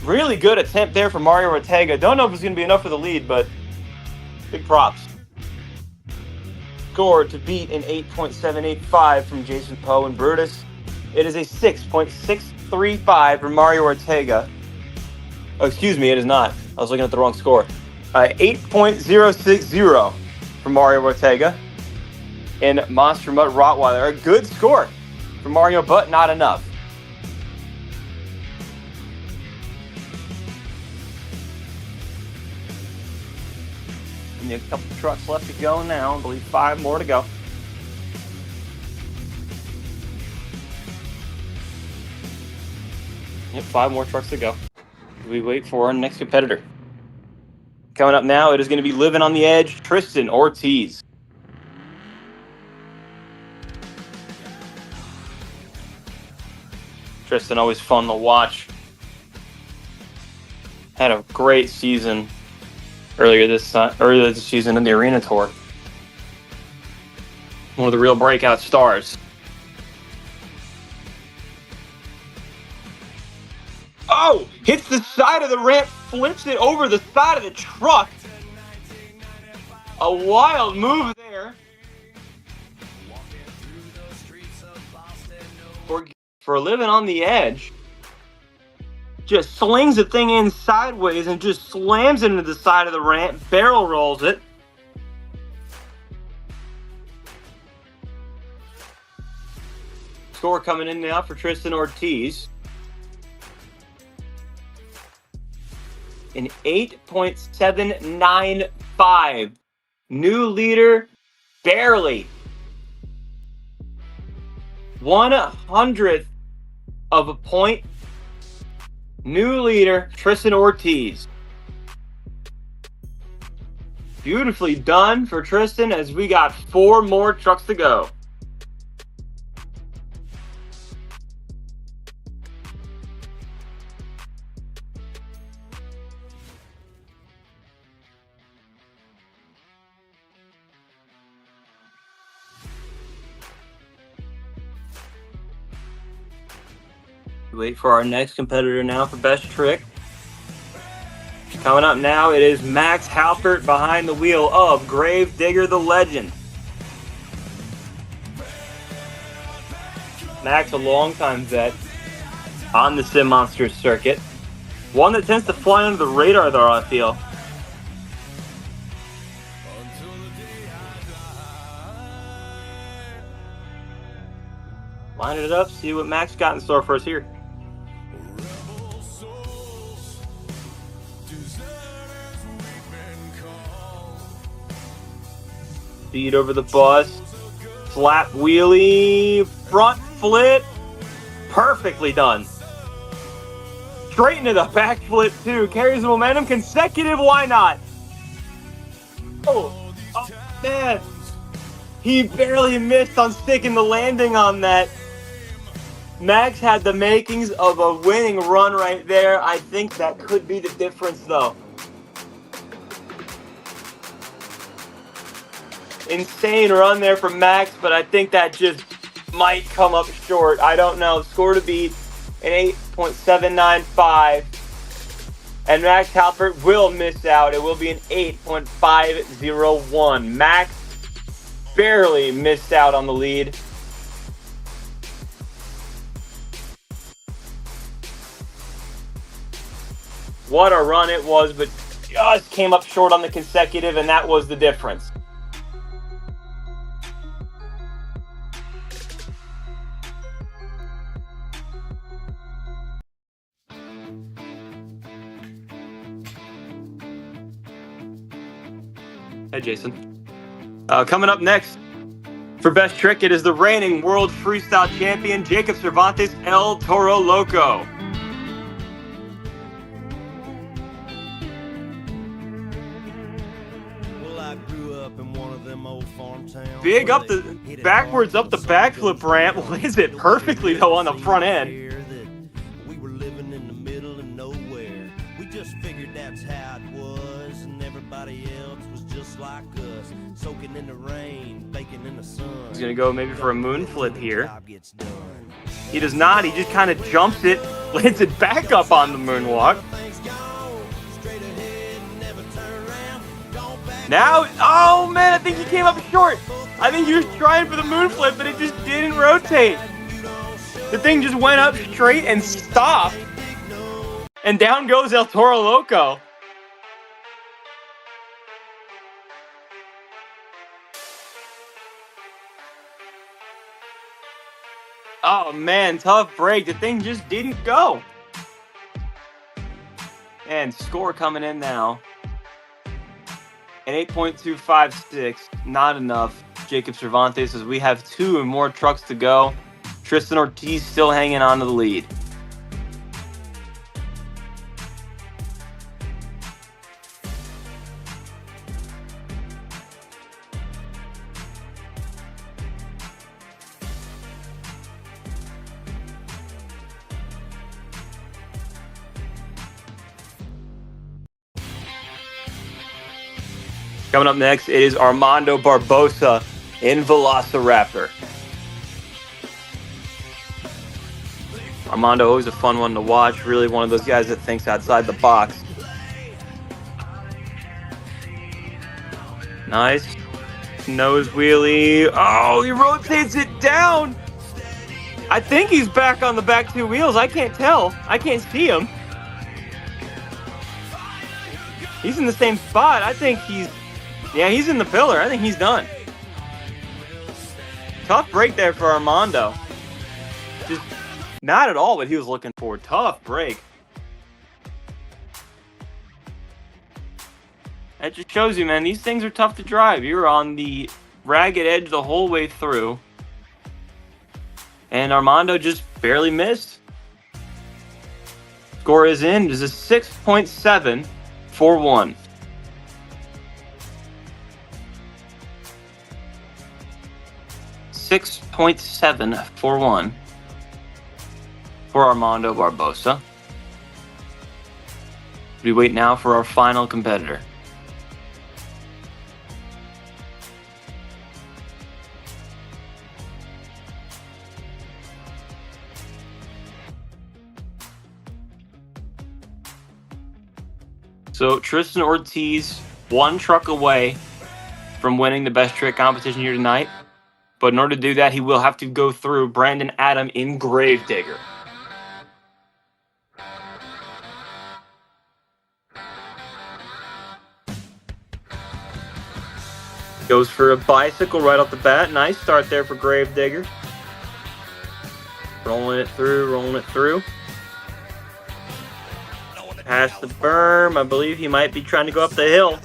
Really good attempt there for Mario Ortega. Don't know if it's going to be enough for the lead, but big props. Score to beat an 8.785 from Jason Poe and Brutus. It is a 6.635 for Mario Ortega. Oh, excuse me, it is not. I was looking at the wrong score. 8.060 for Mario Ortega. And Monster Mutt Rottweiler. A good score for Mario, but not enough. Only a couple trucks left to go now. I believe 5 more to go. Yep, 5 more trucks to go. We wait for our next competitor. Coming up now, it is going to be living on the edge, Tristan Ortiz. Tristan, always fun to watch. Had a great season earlier this season in the Arena Tour. One of the real breakout stars. Oh! Hits the side of the ramp, flips it over the side of the truck. A wild move there. For living on the edge. Just slings the thing in sideways and just slams it into the side of the ramp, barrel rolls it. Score coming in now for Tristan Ortiz. An 8.795. New leader, barely. 1/100th of a point. New leader, Tristan Ortiz. Beautifully done for Tristan as we got 4 more trucks to go. Wait for our next competitor now for best trick. Coming up now, it is Max Halpert behind the wheel of Gravedigger the Legend. Max, a longtime vet on the Sim Monsters circuit. One that tends to fly under the radar, though, I feel. Line it up, see what Max got in store for us here. Speed over the bus. Flap wheelie. Front flip. Perfectly done. Straighten it up. Back flip too. Carries the momentum. Consecutive. Why not? Oh man. He barely missed on sticking the landing on that. Max had the makings of a winning run right there. I think that could be the difference though. Insane run there from Max, but I think that just might come up short. I don't know. Score to beat an 8.795. And Max Halpert will miss out. It will be an 8.501. Max barely missed out on the lead. What a run it was, but just came up short on the consecutive, and that was the difference. Hey, Jason. Coming up next, for Best Trick, it is the reigning World Freestyle Champion, Jacob Cervantes, El Toro Loco. Well, I grew up in one of them old farm towns. Big up the backwards up the backflip ramp. Lands it perfectly though on the front end. We were living in the middle of nowhere. We just figured that's how it was, and everybody else was just like us, soaking in the rain, baking in the sun. He's gonna go maybe for a moon flip here. He does not. He just kind of jumps it, lands it back up on the moonwalk. Now, oh man, I think he came up short. I think he was trying for the moon flip, but it just didn't rotate. The thing just went up straight and stopped. And down goes El Toro Loco. Oh man, tough break. The thing just didn't go. And score coming in now. An 8.256, not enough. Jacob Cervantes says we have 2 and more trucks to go. Tristan Ortiz still hanging on to the lead. Coming up next, it is Armando Barbosa in Velociraptor. Armando, always a fun one to watch. Really one of those guys that thinks outside the box. Nice. Nose wheelie. Oh, he rotates it down. I think he's back on the back 2 wheels. I can't tell. I can't see him. He's in the same spot. I think he's in the pillar. I think he's done. Tough break there for Armando. Just not at all what he was looking for. Tough break. That just shows you, man, these things are tough to drive. You're on the ragged edge the whole way through. And Armando just barely missed. Score is in. Is a 6.741. .741 for Armando Barbosa. We wait now for our final competitor. So Tristan Ortiz, 1 truck away from winning the best trick competition here tonight. But in order to do that, he will have to go through Brandon Adam in Gravedigger. Goes for a bicycle right off the bat. Nice start there for Gravedigger. Rolling it through. Past the berm. I believe he might be trying to go up the hill.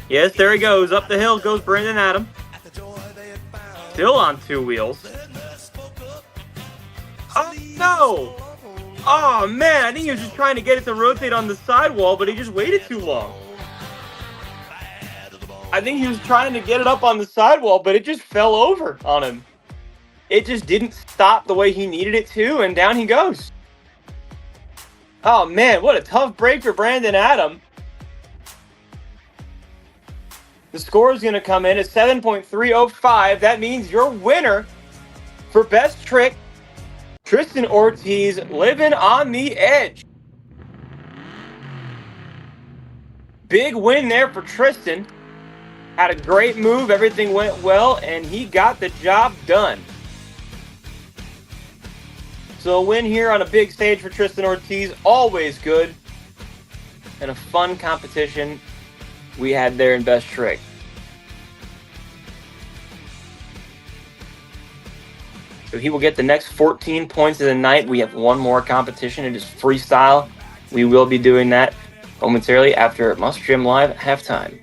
Yes, there he goes. Up the hill goes Brandon Adam. Still on 2 wheels. Oh no! Oh man, I think he was just trying to get it to rotate on the sidewall, but he just waited too long. I think he was trying to get it up on the sidewall, but it just fell over on him. It just didn't stop the way he needed it to, and down he goes. Oh man, what a tough break for Brandon Adam. The score is going to come in at 7.305. That means your winner for best trick, Tristan Ortiz, living on the edge. Big win there for Tristan. Had a great move. Everything went well, and he got the job done. So a win here on a big stage for Tristan Ortiz, always good. and a fun competition we had there in Best Trick. So he will get the next 14 points of the night. We have one more competition. It is freestyle. We will be doing that momentarily after Must Gym Live halftime.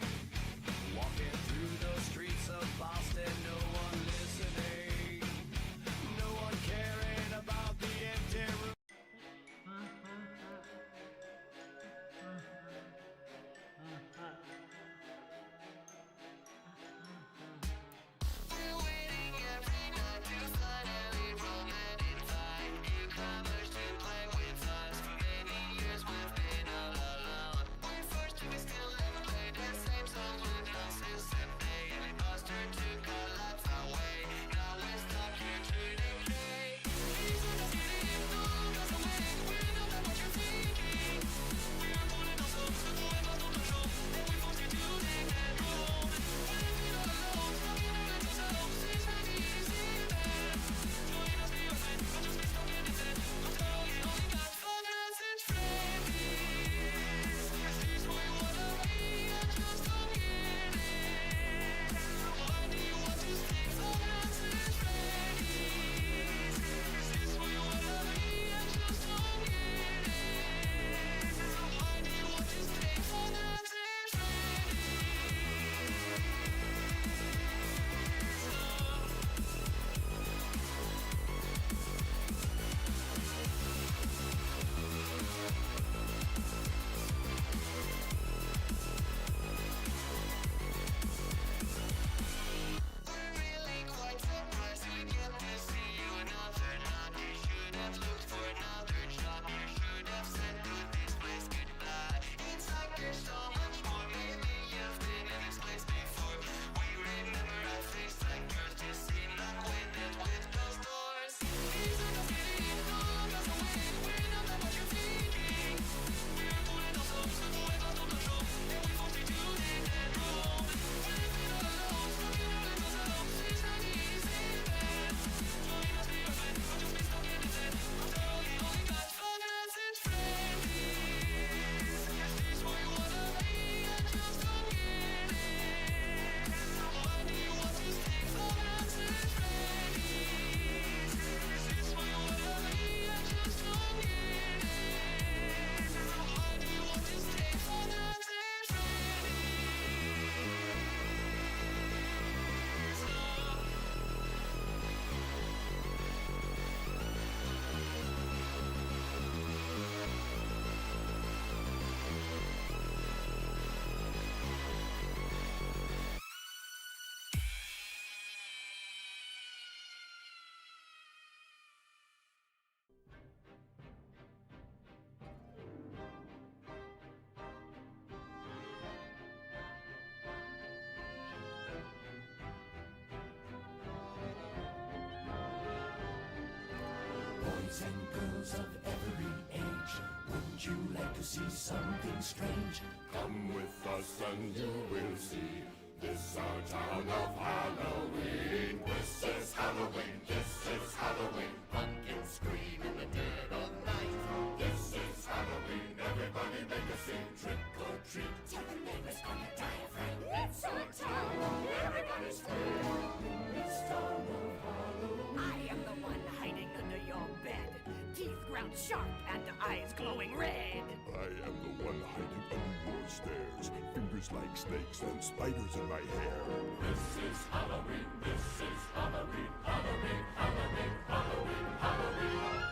Boys and girls of every age, wouldn't you like to see something strange? Come with us and you will see. This our town of Halloween. This is Halloween, this is Halloween. Pumpkins scream in the dead of night. This is Halloween, everybody make a scene. Trick or treat, tell the neighbors on the diaphragm. It's our town, everybody's free. This town of Halloween. I am the one hiding under your bed, teeth ground sharp and eyes glowing red. I am the one hiding under your stairs, fingers like snakes and spiders in my hair. This is Halloween, this is Halloween, Halloween, Halloween, Halloween, Halloween.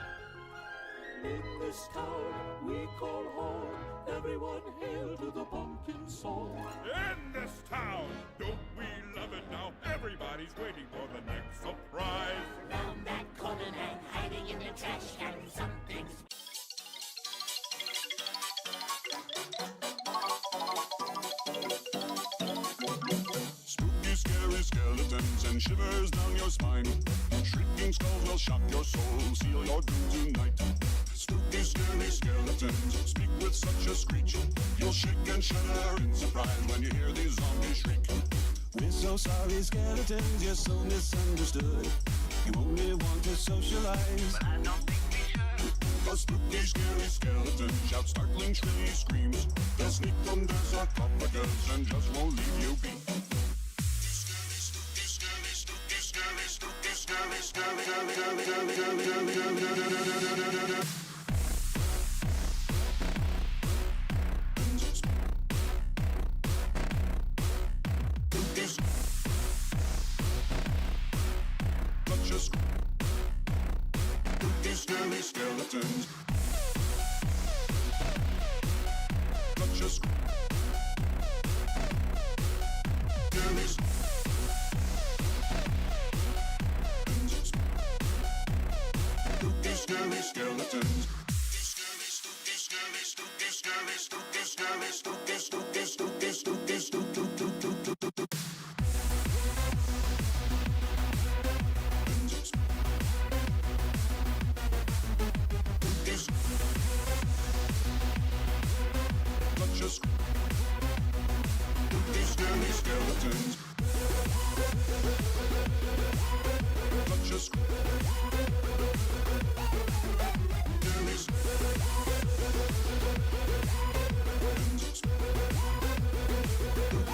In this town we call home, everyone hail to the pumpkin song. In this town, don't we love it now? Everybody's waiting for the next surprise. Round that corner and hiding in the trash can, something's Spooky, scary skeletons and shivers down your spine. Shrieking skulls will shock your soul, seal your doom tonight. Spooky, scary skeletons speak with such a screech. You'll shake and shudder in surprise when you hear these zombies shriek. We're so sorry, skeletons, you're so misunderstood. You only want to socialize, but I don't think we should. 'Cause spooky, scary skeletons shout startling, shrilly screams. They'll sneak under sarcophagus and just won't leave you be. Scary skeletons.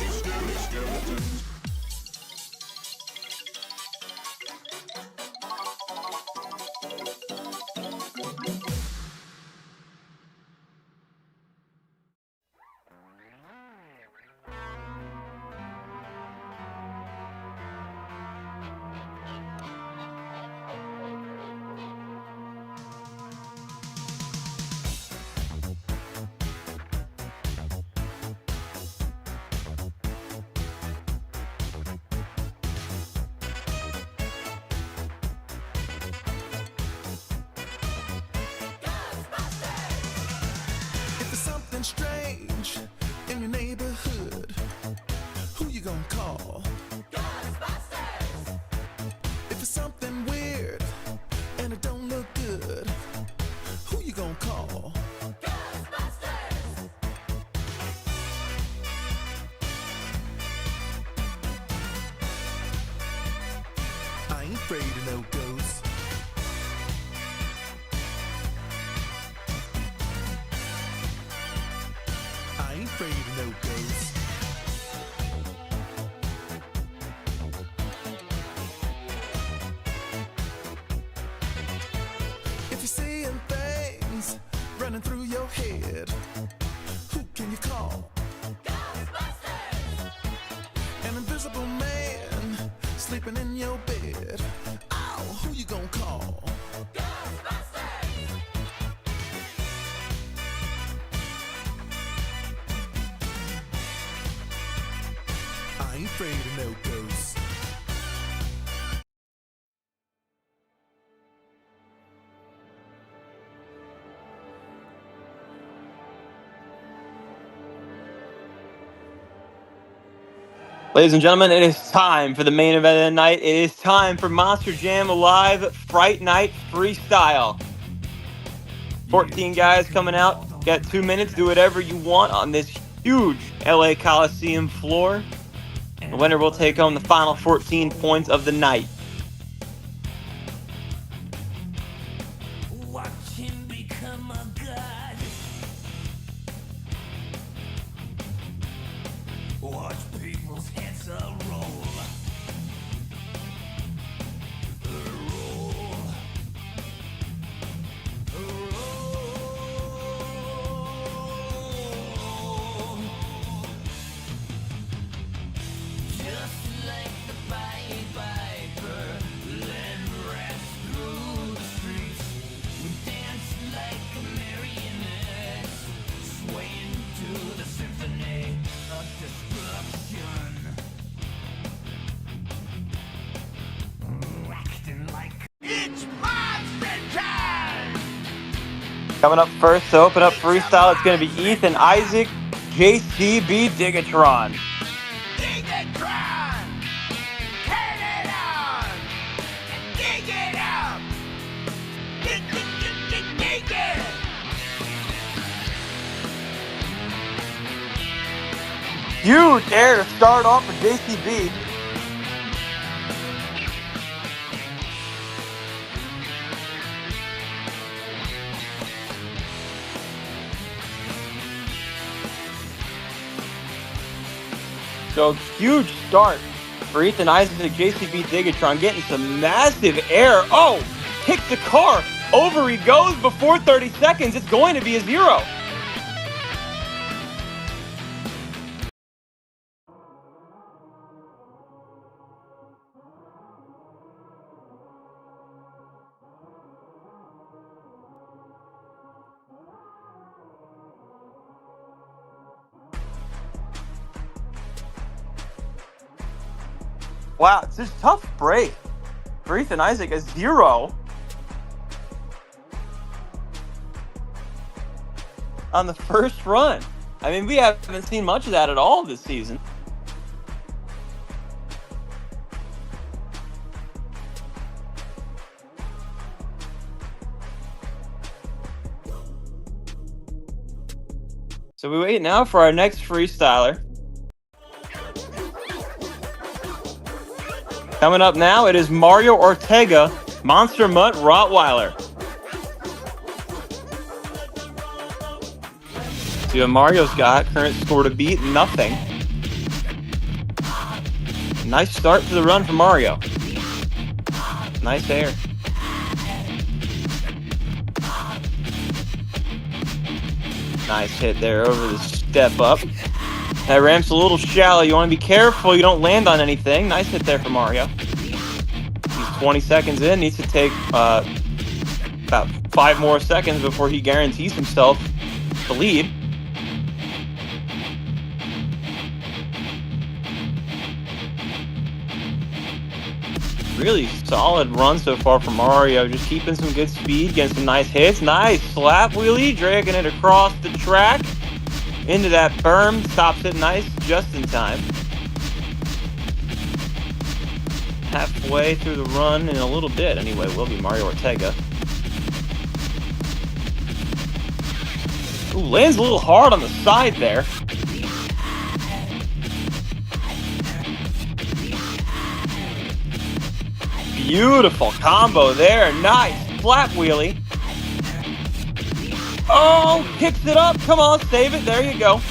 Scary skeletons. If there's something strange in your neighborhood, who you gonna call? Ghostbusters! If it's something weird and it don't look good, who you gonna call? Ghostbusters! I ain't afraid of no ghosts. I ain't afraid of no ghosts. If you're seeing things running through your head, who can you call? Ghostbusters! An invisible man sleeping in your bed. Oh, who you gonna call? Ghostbusters! I ain't afraid of no ghosts. Ladies and gentlemen, it is time for the main event of the night. It is time for Monster Jam Live Fright Night Freestyle. 14 guys coming out. Got 2 minutes. Do whatever you want on this huge LA Coliseum floor. The winner will take home the final 14 points of the night. Watch him become a god. Watch people's heads roll. Just like the Pied Piper, led rats through the streets. We dance like a marionette, swaying to the symphony of destruction. Acting like it's monster time! Coming up first to open up freestyle, it's going to be Ethan Isaac, JCB Digatron. Digatron! Turn it on! And dig it up! Dig it! Huge air to start off for JCB. So huge start for Ethan Isaac, JCB Digatron, getting some massive air. Oh, hits the car. Over he goes before 30 seconds. It's going to be a 0. Wow, it's a tough break for Ethan Isaac, a 0 on the first run. I mean, we haven't seen much of that at all this season. So we wait now for our next freestyler. Coming up now, it is Mario Ortega, Monster Mutt Rottweiler. See what Mario's got. Current score to beat, nothing. Nice start to the run for Mario. Nice air. Nice hit there over the step up. That ramp's a little shallow. You want to be careful you don't land on anything. Nice hit there for Mario. He's 20 seconds in. Needs to take about 5 more seconds before he guarantees himself the lead. Really solid run so far from Mario. Just keeping some good speed, getting some nice hits. Nice slap wheelie, dragging it across the track. Into that berm, stops it nice, just in time. Halfway through the run in a little bit, anyway, will be Mario Ortega. Ooh, lands a little hard on the side there. Beautiful combo there, nice flap wheelie. Oh, kicks it up. Come on, save it. There you go.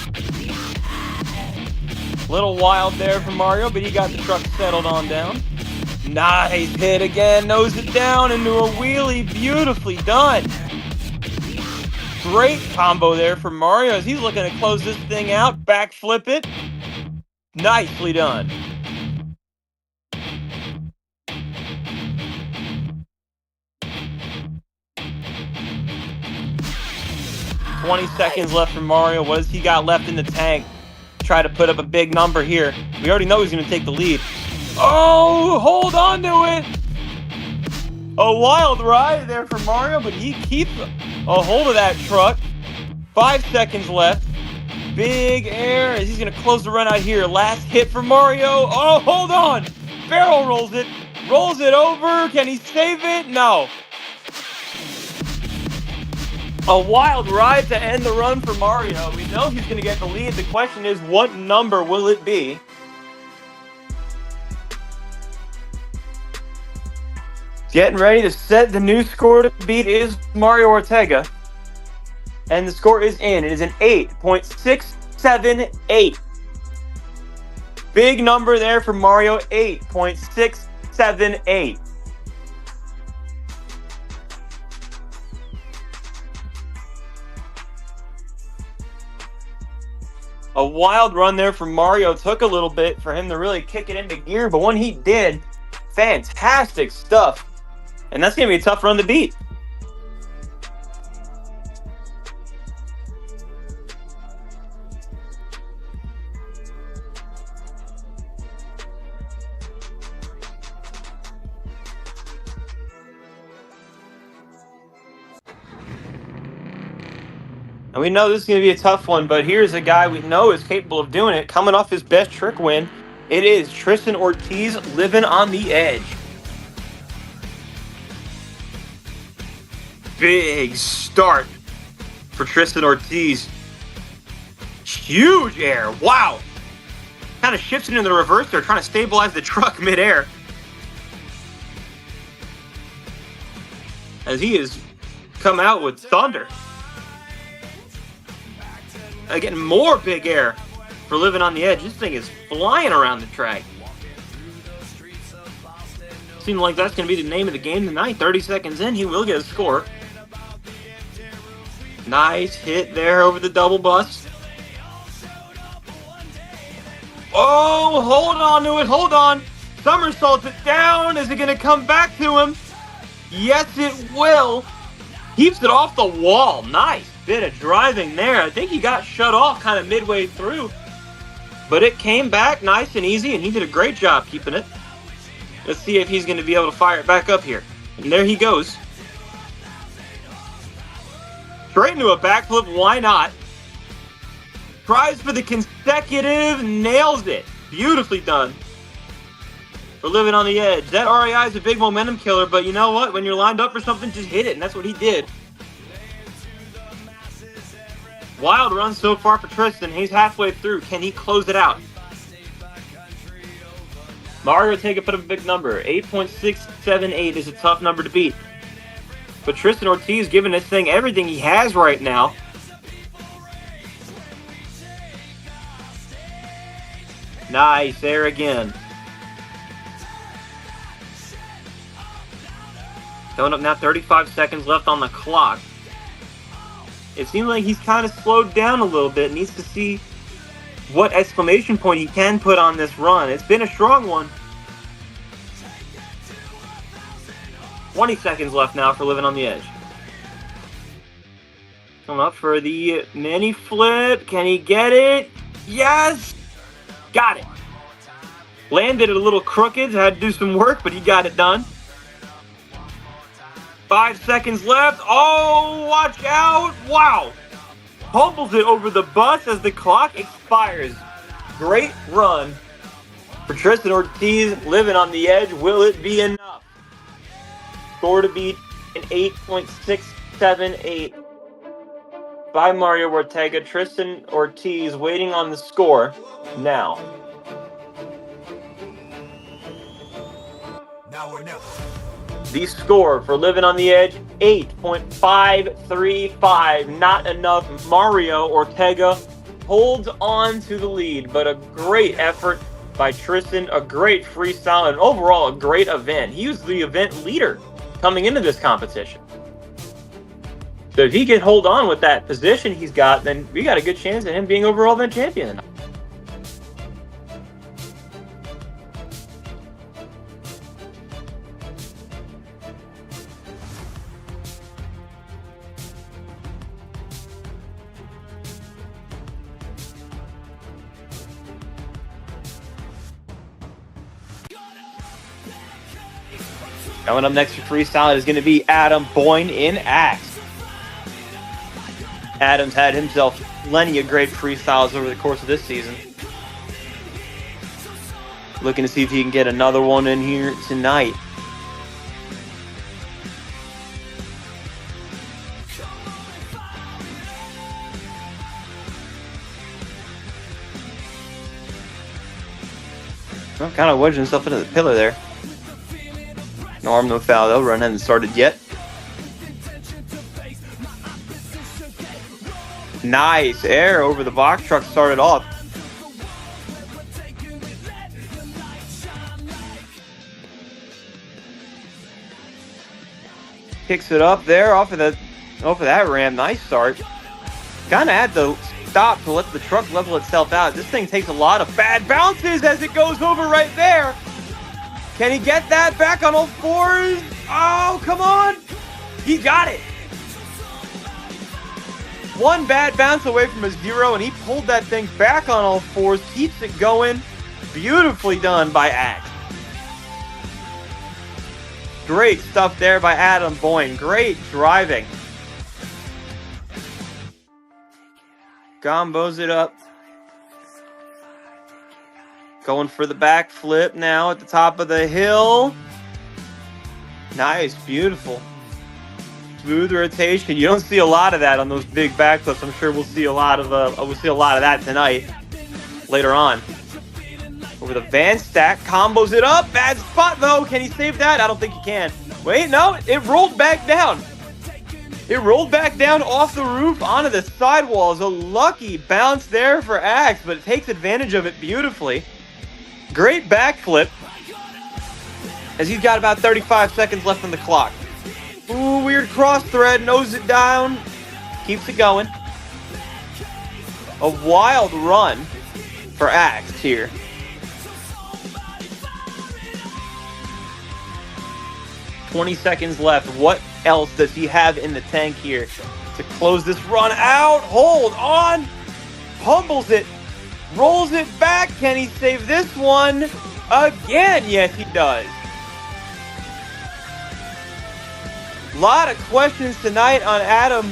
Little wild there from Mario, but he got the truck settled on down. Nice hit again. Nose it down into a wheelie. Beautifully done. Great combo there for Mario as he's looking to close this thing out. Backflip it. Nicely done. $20 seconds left for Mario. What has he got left in the tank? Try to put up a big number here. We already know he's going to take the lead. Oh, hold on to it. A wild ride there for Mario, but he keeps a hold of that truck. 5 seconds left. Big air as he's going to close the run out here. Last hit for Mario. Oh, hold on. Barrel rolls it. Rolls it over. Can he save it? No. A wild ride to end the run for Mario. We know he's going to get the lead. The question is, what number will it be? Getting ready to set the new score to beat is Mario Ortega. And the score is in. It is an 8.678. Big number there for Mario, 8.678. A wild run there from Mario. Took a little bit for him to really kick it into gear, but when he did, fantastic stuff. And that's going to be a tough run to beat. And we know this is going to be a tough one, but here's a guy we know is capable of doing it. Coming off his best trick win, it is Tristan Ortiz living on the edge. Big start for Tristan Ortiz. Huge air. Wow. Kind of shifts it into the reverse there, trying to stabilize the truck midair. As he has come out with thunder. Again, more big air for Living on the Edge. This thing is flying around the track. Seems like that's going to be the name of the game tonight. 30 seconds in, he will get a score. Nice hit there over the double bus. Oh, hold on to it, hold on. Somersaults it down. Is it going to come back to him? Yes, it will. Keeps it off the wall. Nice bit of driving there. I think he got shut off kind of midway through. But it came back nice and easy, and he did a great job keeping it. Let's see if he's going to be able to fire it back up here. And there he goes. Straight into a backflip, why not? Tries for the consecutive, nails it. Beautifully done. For Living on the Edge. That REI is a big momentum killer, but you know what? When you're lined up for something, just hit it, and that's what he did. Wild run so far for Tristan. He's halfway through. Can he close it out? Mario Ortega put up a big number. 8.678 is a tough number to beat. But Tristan Ortiz giving this thing everything he has right now. Nice, there again. Coming up now, 35 seconds left on the clock. It seems like he's kind of slowed down a little bit. Needs to see what exclamation point he can put on this run. It's been a strong one. 20 seconds left now for Living on the Edge. Coming up for the mini flip. Can he get it? Yes! Got it. Landed it a little crooked. Had to do some work, but he got it done. 5 seconds left. Oh, watch out. Wow. Humbles it over the bus as the clock expires. Great run for Tristan Ortiz. Living on the Edge. Will it be enough? Score to beat an 8.678 by Mario Ortega. Tristan Ortiz waiting on the score now. The score for Living on the Edge, 8.535. Not enough. Mario Ortega holds on to the lead, but a great effort by Tristan, a great freestyle, and overall a great event. He was the event leader coming into this competition. So if he can hold on with that position he's got, then we got a good chance at him being overall event champion. Coming up next for freestyle is going to be Adam Boyne in Axe. Adam's had himself plenty of great freestyles over the course of this season. Looking to see if he can get another one in here tonight. Well, kind of wedged himself into the pillar there. No harm, no foul though. Run hasn't started yet. Nice air over the box truck started off. Kicks it up there off of that ramp. Nice start. Kind of had to stop to let the truck level itself out. This thing takes a lot of bad bounces as it goes over right there. Can he get that back on all fours? Oh, come on. He got it. One bad bounce away from a zero, and he pulled that thing back on all fours. Keeps it going. Beautifully done by Axe. Great stuff there by Adam Boyne. Great driving. Combos it up. Going for the back flip now at the top of the hill. Nice, beautiful. Smooth rotation. You don't see a lot of that on those big backflips. I'm sure we'll see a lot of that tonight. Later on. Over the van stack, combos it up. Bad spot though. Can he save that? I don't think he can. Wait, no, it rolled back down. It rolled back down off the roof onto the sidewalls. A lucky bounce there for Axe, but it takes advantage of it beautifully. Great backflip, as he's got about 35 seconds left on the clock. Ooh, weird cross thread, nose it down, keeps it going. A wild run for Axe here. $20 seconds left. What else does he have in the tank here to close this run out? Hold on. Humbles it. Rolls it back. Can he save this one again? Yes, he does. A lot of questions tonight on Adam,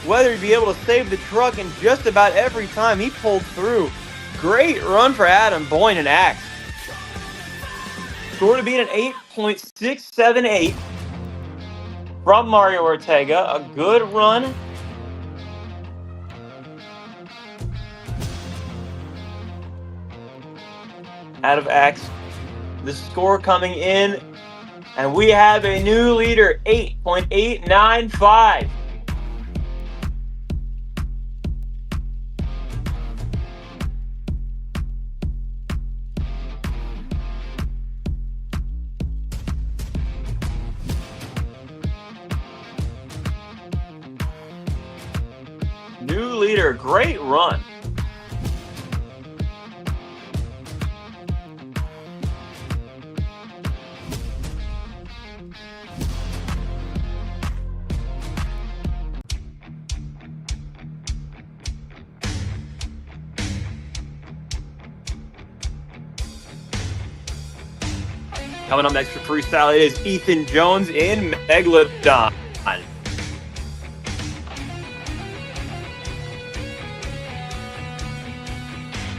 whether he'd be able to save the truck, and just about every time he pulled through. Great run for Adam Boyne and Axe. Score to beat an 8.678 from Mario Ortega. A good run. Out of Axe. The score coming in, and we have a new leader, 8.895. New leader, great run. Coming up next for freestyle, it is Ethan Jones in Megalodon.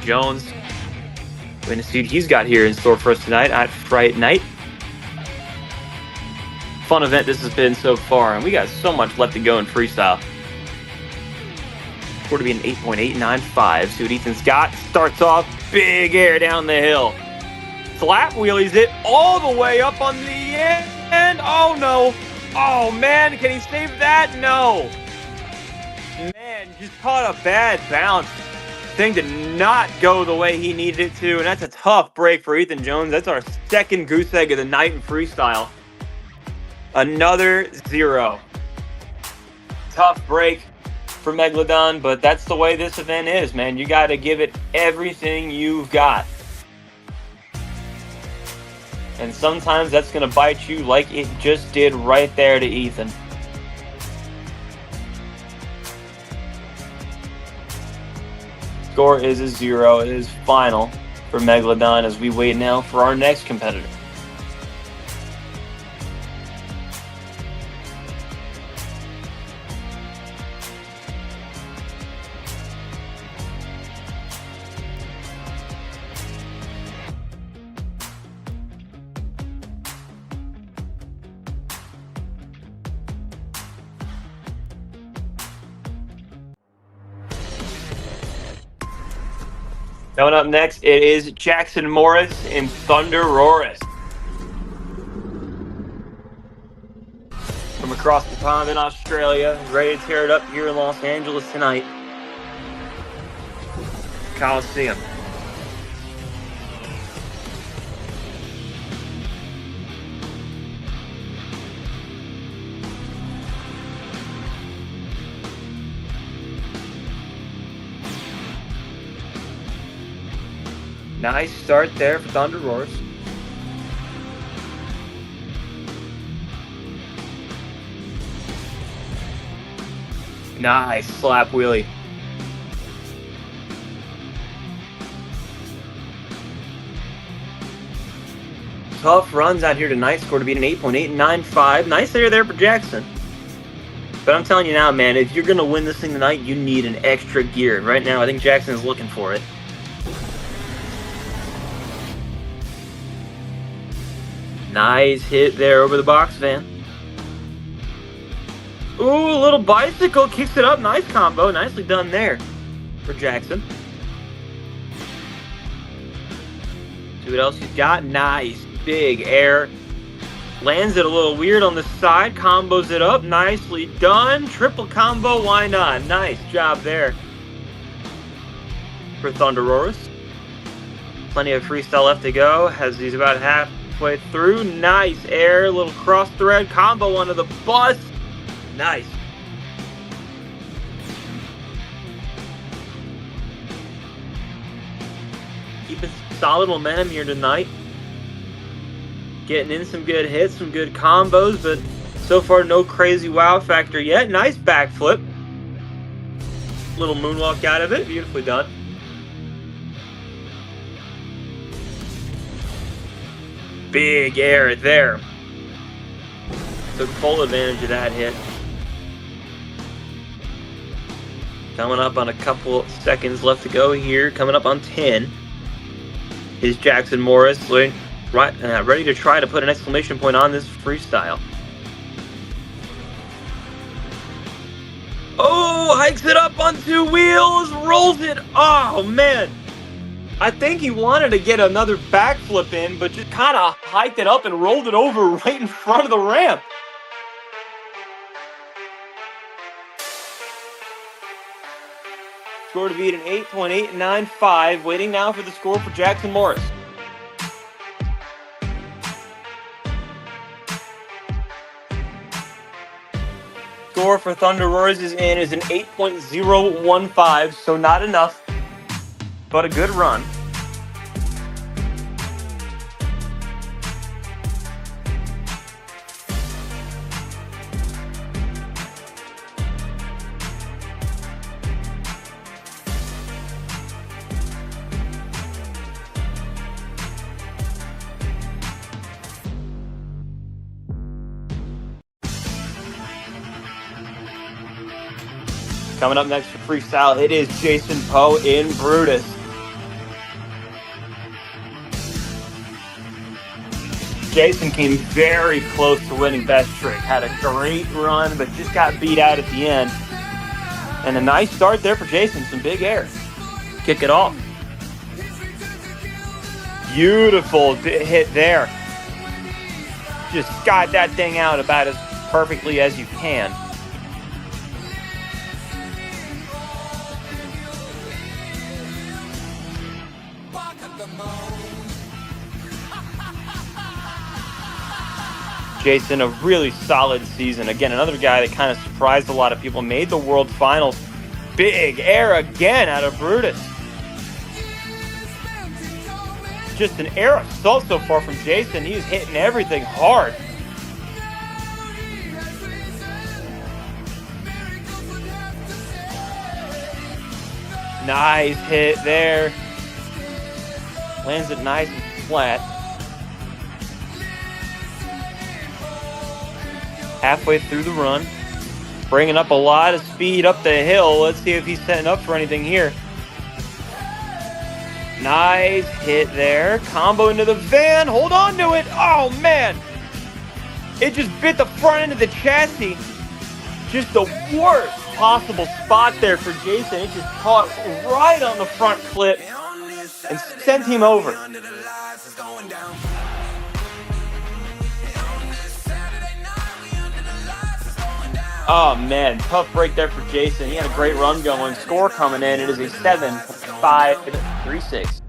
Jones, going to see what he's got here in store for us tonight at Fright Night. Fun event this has been so far, and we got so much left to go in freestyle. Score to be an 8.895. See what Ethan's got. Starts off big air down the hill. Slap wheelies it all the way up on the end. Oh no. Oh man, can he save that? No. Man, just caught a bad bounce. Thing did not go the way he needed it to, and that's a tough break for Ethan Jones. That's our second goose egg of the night in freestyle. Another 0. Tough break for Megalodon, but that's the way this event is, man. You got to give it everything you've got. And sometimes that's going to bite you like it just did right there to Ethan. Score is a 0. It is final for Megalodon as we wait now for our next competitor. Coming up next, it is Jackson Morris in Thunder Roris. From across the pond in Australia, ready to tear it up here in Los Angeles tonight. Coliseum. Nice start there for Thunder Roars. Nice slap wheelie. Tough runs out here tonight. Score to beat an 8.895. Nice there for Jackson. But I'm telling you now, man, if you're going to win this thing tonight, you need an extra gear. And right now, I think Jackson is looking for it. Nice hit there over the box fan. Ooh, a little bicycle, kicks it up. Nice combo. Nicely done there for Jackson. See what else he's got. Nice big air Lands it a little weird on the side, combos it up, nicely done. Triple combo, why not? Nice job there for Thunderoris. Plenty of freestyle left to go, as he's about halfway through. Nice air, little cross thread, combo onto the bus. Nice. Keeping solid momentum here tonight. Getting in some good hits, some good combos, but so far no crazy wow factor yet. Nice backflip. Little moonwalk out of it. Beautifully done. Big air there. Took full advantage of that hit. Coming up on a couple seconds left to go here. Coming up on 10 is Jackson Morris. Ready to try to put an exclamation point on this freestyle. Oh, hikes it up on 2 wheels, rolls it. Oh, man. I think he wanted to get another backflip in, but just kind of hiked it up and rolled it over right in front of the ramp. Score to beat an 8.895. Waiting now for the score for Jackson Morris. Score for Thunder Roars is an 8.015, so not enough, but a good run. Coming up next for freestyle, it is Jason Poe in Brutus. Jason came very close to winning Best Trick. Had a great run, but just got beat out at the end. And a nice start there for Jason. Some big air. Kick it off. Beautiful hit there. Just got that thing out about as perfectly as you can. Jason, a really solid season. Again, another guy that kind of surprised a lot of people. Made the World Finals. Big air again out of Brutus. Just an air assault so far from Jason. He's hitting everything hard. Nice hit there. Lands it nice and flat. Halfway through the run. Bringing up a lot of speed up the hill. Let's see if he's setting up for anything here. Nice hit there. Combo into the van. Hold on to it. Oh, man. It just bit the front end of the chassis. Just the worst possible spot there for Jason. It just caught right on the front clip and sent him over. Oh, man. Tough break there for Jason. He had a great run going. Score coming in. It is a 7.536.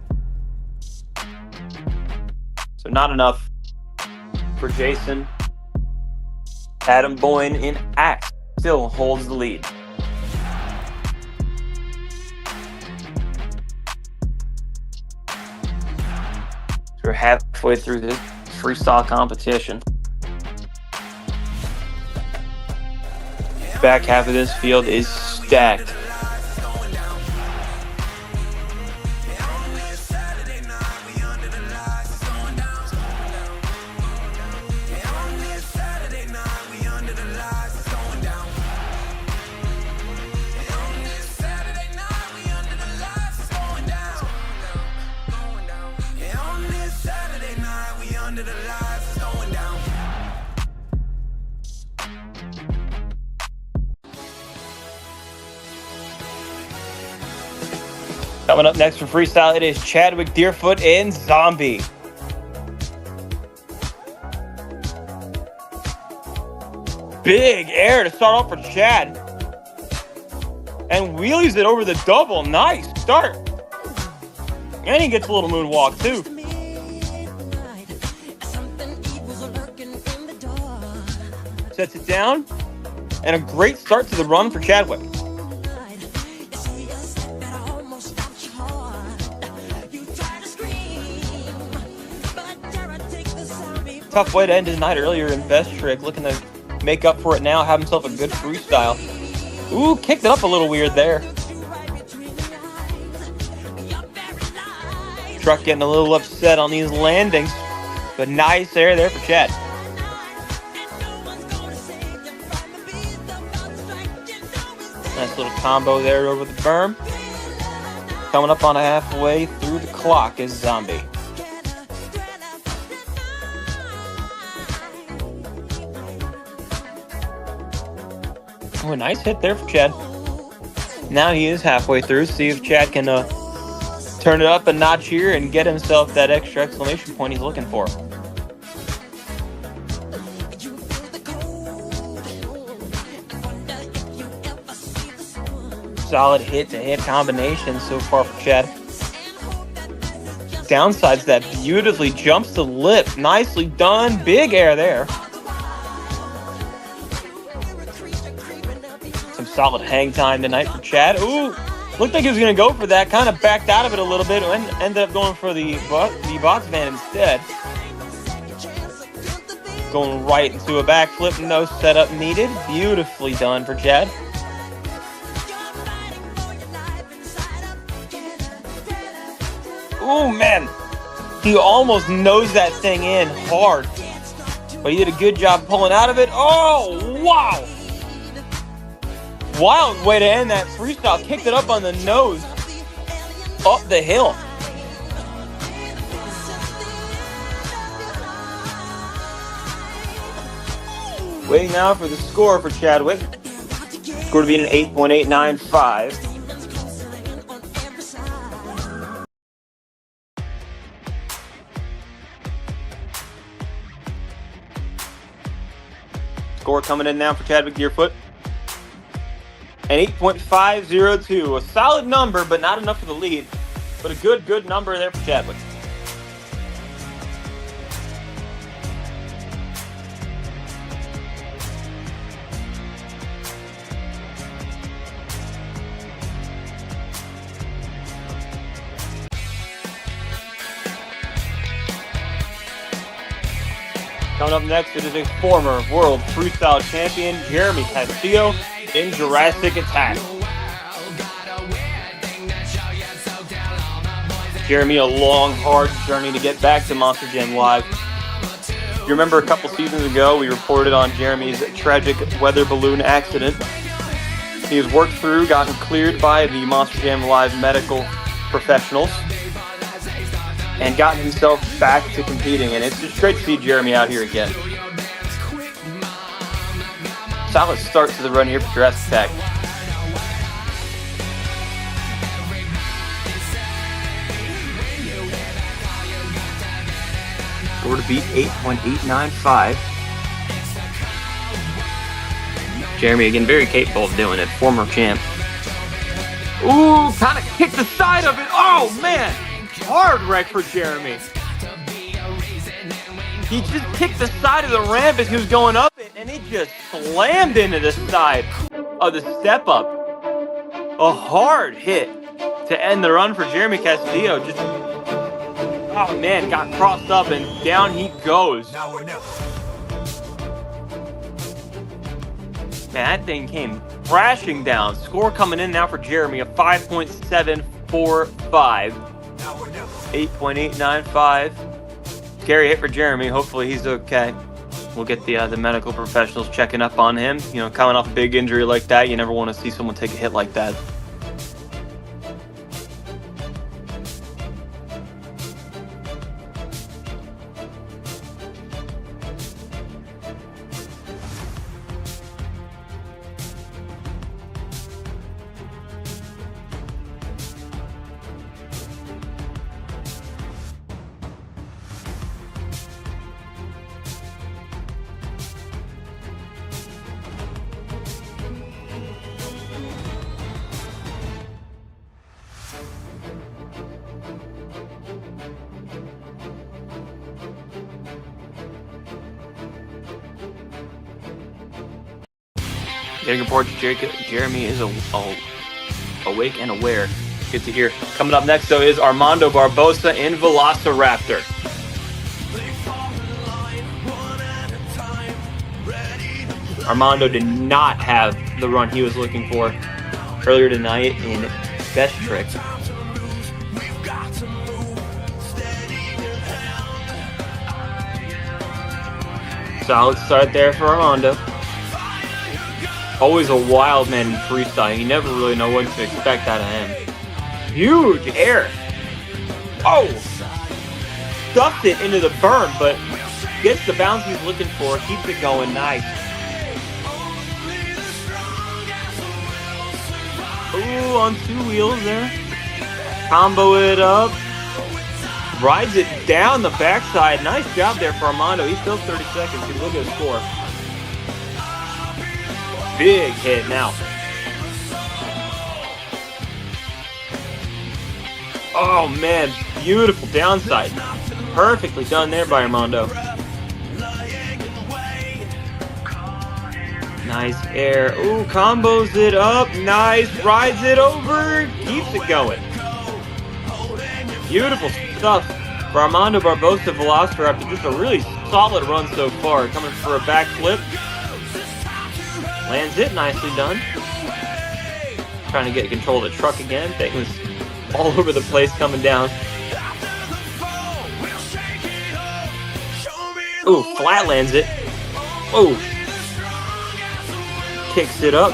So not enough for Jason. Adam Boyne in Axe still holds the lead. So we're halfway through this freestyle competition. Back half of this field is stacked. Coming up next for freestyle, it is Chadwick Deerfoot and Zombie. big air to start off for Chad. And wheelies it over the double. Nice start. And he gets a little moonwalk too. Sets it down. And a great start to the run for Chadwick. Tough way to end his night earlier in best trick. Looking to make up for it now. Have himself a good freestyle. Ooh, kicked it up a little weird there. Truck getting a little upset on these landings. But nice air there for Chad. Nice little combo there over the berm. Coming up on halfway through the clock is Zombie. Oh, a nice hit there for Chad. Now he is halfway through. See if Chad can turn it up a notch here and get himself that extra exclamation point he's looking for. Solid hit-to-hit combination so far for Chad. Downsides that beautifully jumps the lip. Nicely done. Big air there. Some solid hang time tonight for Chad. Ooh, looked like he was going to go for that. Kind of backed out of it a little bit and ended up going for the box van instead. Going right into a backflip. No setup needed. Beautifully done for Chad. Ooh, man. He almost nosed that thing in hard. But he did a good job pulling out of it. Oh, wow. Wild way to end that freestyle. Kicked it up on the nose. Up the hill. Waiting now for the score for Chadwick. Score to be an 8.895. Score coming in now for Chadwick Deerfoot. An 8.502. A solid number, but not enough for the lead. But a good number there for Chadwick. Coming up next, it is a former world freestyle champion, Jeremy Castillo, in Jurassic Attack. Jeremy, a long, hard journey to get back to Monster Jam Live. You remember a couple seasons ago, we reported on Jeremy's tragic weather balloon accident. He has worked through, gotten cleared by the Monster Jam Live medical professionals, and gotten himself back to competing, and it's just great to see Jeremy out here again. Solid start to the run here for Jurassic Attack. Score to beat 8.895. Jeremy again very capable of doing it, former champ. Ooh, kind of kicked the side of it. Oh man! Hard wreck for Jeremy. He just kicked the side of the ramp as he was going up it, and he just slammed into the side of the step up. A hard hit to end the run for Jeremy Castillo. Just, oh man, got crossed up and down he goes. Man, that thing came crashing down. Score coming in now for Jeremy, a 5.745. 8.895. Scary hit for Jeremy. Hopefully he's okay. We'll get the medical professionals checking up on him. You know, coming off a big injury like that, you never want to see someone take a hit like that. Getting reports Jeremy is awake and aware. Good to hear. Coming up next, though, is Armando Barbosa in Velociraptor. Armando did not have the run he was looking for earlier tonight in Best Trick. Solid start there for Armando. Always a wild man in freestyle. You never really know what to expect out of him. Huge air. Oh! Stuffed it into the berm, but gets the bounce he's looking for. Keeps it going. Nice. Ooh, on two wheels there. Combo it up. Rides it down the backside. Nice job there for Armando. He still 30 seconds. He look at his score. Big hit now. Oh man, beautiful downside. Perfectly done there by Armando. Nice air. Ooh, combos it up. Nice. Rides it over. Keeps it going. Beautiful stuff for Armando Barbosa Velociraptor. Just a really solid run so far. Coming for a backflip. Lands it. Nicely done. Trying to get control of the truck again. Thing was all over the place coming down. Ooh, flat lands it. Oh. Kicks it up.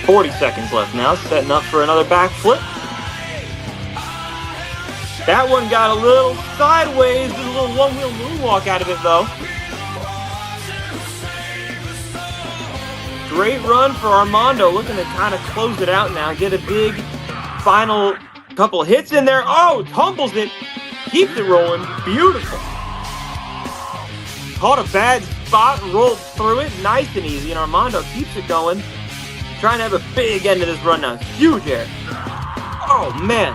40 seconds left now. Setting up for another backflip. That one got a little sideways. There's a little one-wheel moonwalk out of it, though. Great run for Armando. Looking to kind of close it out now. Get a big final couple hits in there. Oh, tumbles it. Keeps it rolling. Beautiful. Caught a bad spot, rolled through it, nice and easy, and Armando keeps it going. Trying to have a big end to this run now. Huge air. Oh, man.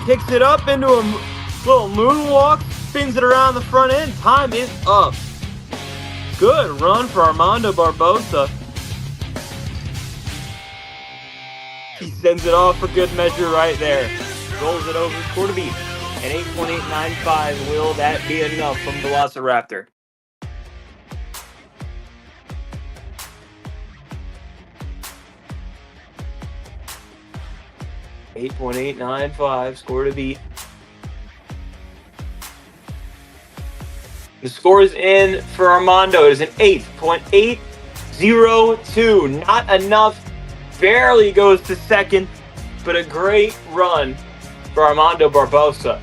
Kicks it up into a little moonwalk, spins it around the front end. Time is up. Good run for Armando Barbosa. He sends it off for good measure right there. Rolls it over, score to beat. An 8.895, will that be enough from Velociraptor? .895, score to beat. The score is in for Armando. It is an 8.802. Not enough. Barely goes to second, but a great run for Armando Barbosa.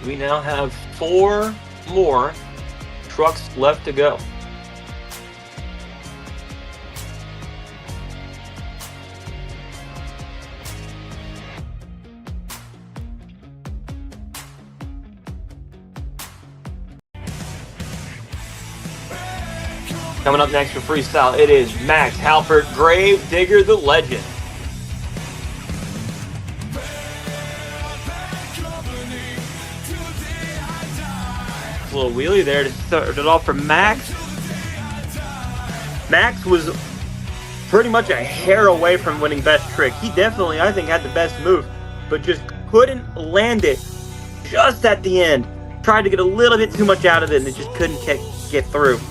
We now have 4 more trucks left to go. Coming up next for freestyle, it is Max Halpert, Grave Digger the Legend. A little wheelie there to start it off for Max. Max was pretty much a hair away from winning Best Trick. He definitely, I think, had the best move, but just couldn't land it just at the end. Tried to get a little bit too much out of it, and it just couldn't get through.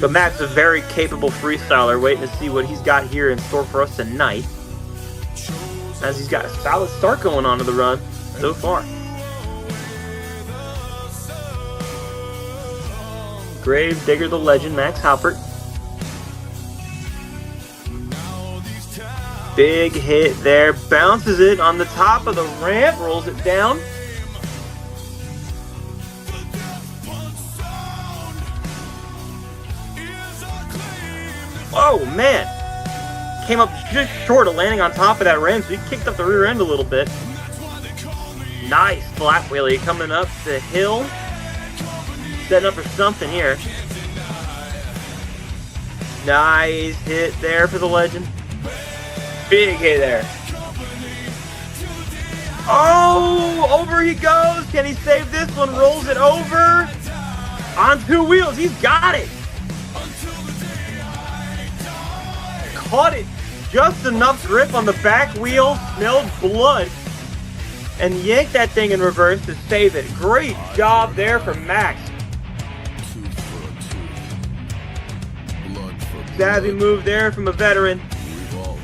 But Max is a very capable freestyler, waiting to see what he's got here in store for us tonight, as he's got a solid start going on to the run so far. Grave Digger the Legend, Max Halpert. Big hit there, bounces it on the top of the ramp, rolls it down. Oh man! Came up just short of landing on top of that ramp, so he kicked up the rear end a little bit. Nice flat wheelie coming up the hill. Setting up for something here. Nice hit there for the Legend. Big hit there. Oh, over he goes. Can he save this one? Rolls it over. On two wheels. He's got it. Caught it. Just enough grip on the back wheel. Smelled blood. And yanked that thing in reverse to save it. Great job there from Max. Savvy move there from a veteran.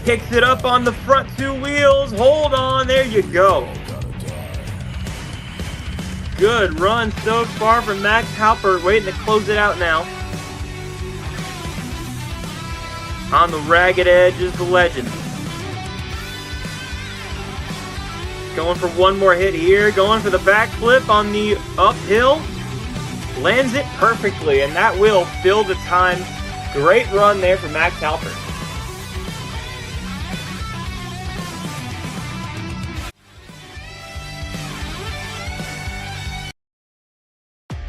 Picks it up on the front two wheels. Hold on. There you go. Good run so far from Max Halpert. Waiting to close it out now. On the ragged edge is the legend. Going for one more hit here. Going for the backflip on the uphill. Lands it perfectly, and that will fill the time. Great run there for Max Halpert.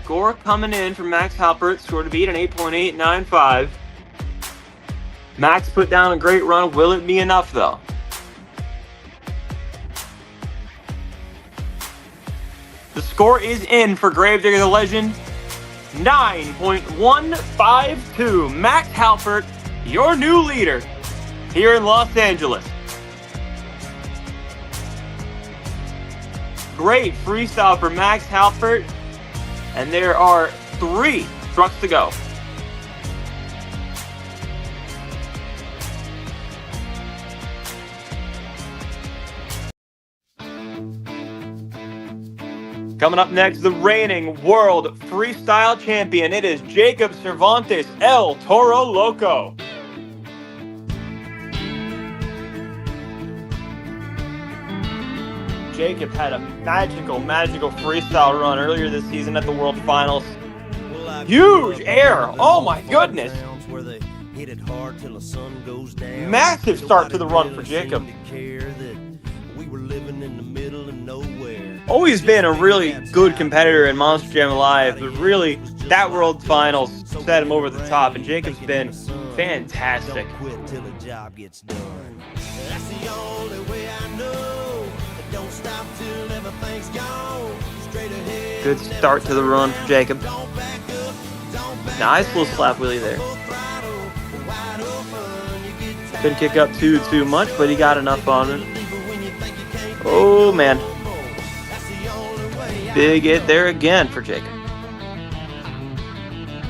Score coming in for Max Halpert. Score to beat an 8.895. Max put down a great run. Will it be enough, though? The score is in for Gravedigger the Legend. 9.152. Max Halpert, your new leader here in Los Angeles. Great freestyle for Max Halpert. And there are 3 trucks to go. Coming up next, the reigning world freestyle champion. It is Jacob Cervantes, El Toro Loco. Jacob had a magical freestyle run earlier this season at the World Finals. Huge air! Oh my goodness! Massive start to the run for Jacob. Always been a really good competitor in Monster Jam Live, but really, that World Finals set him over the top, and Jacob's been fantastic. Good start to the run for Jacob. Nice little slap wheelie there. Couldn't kick up too much, but he got enough on it. Oh man. Big hit there again for Jacob.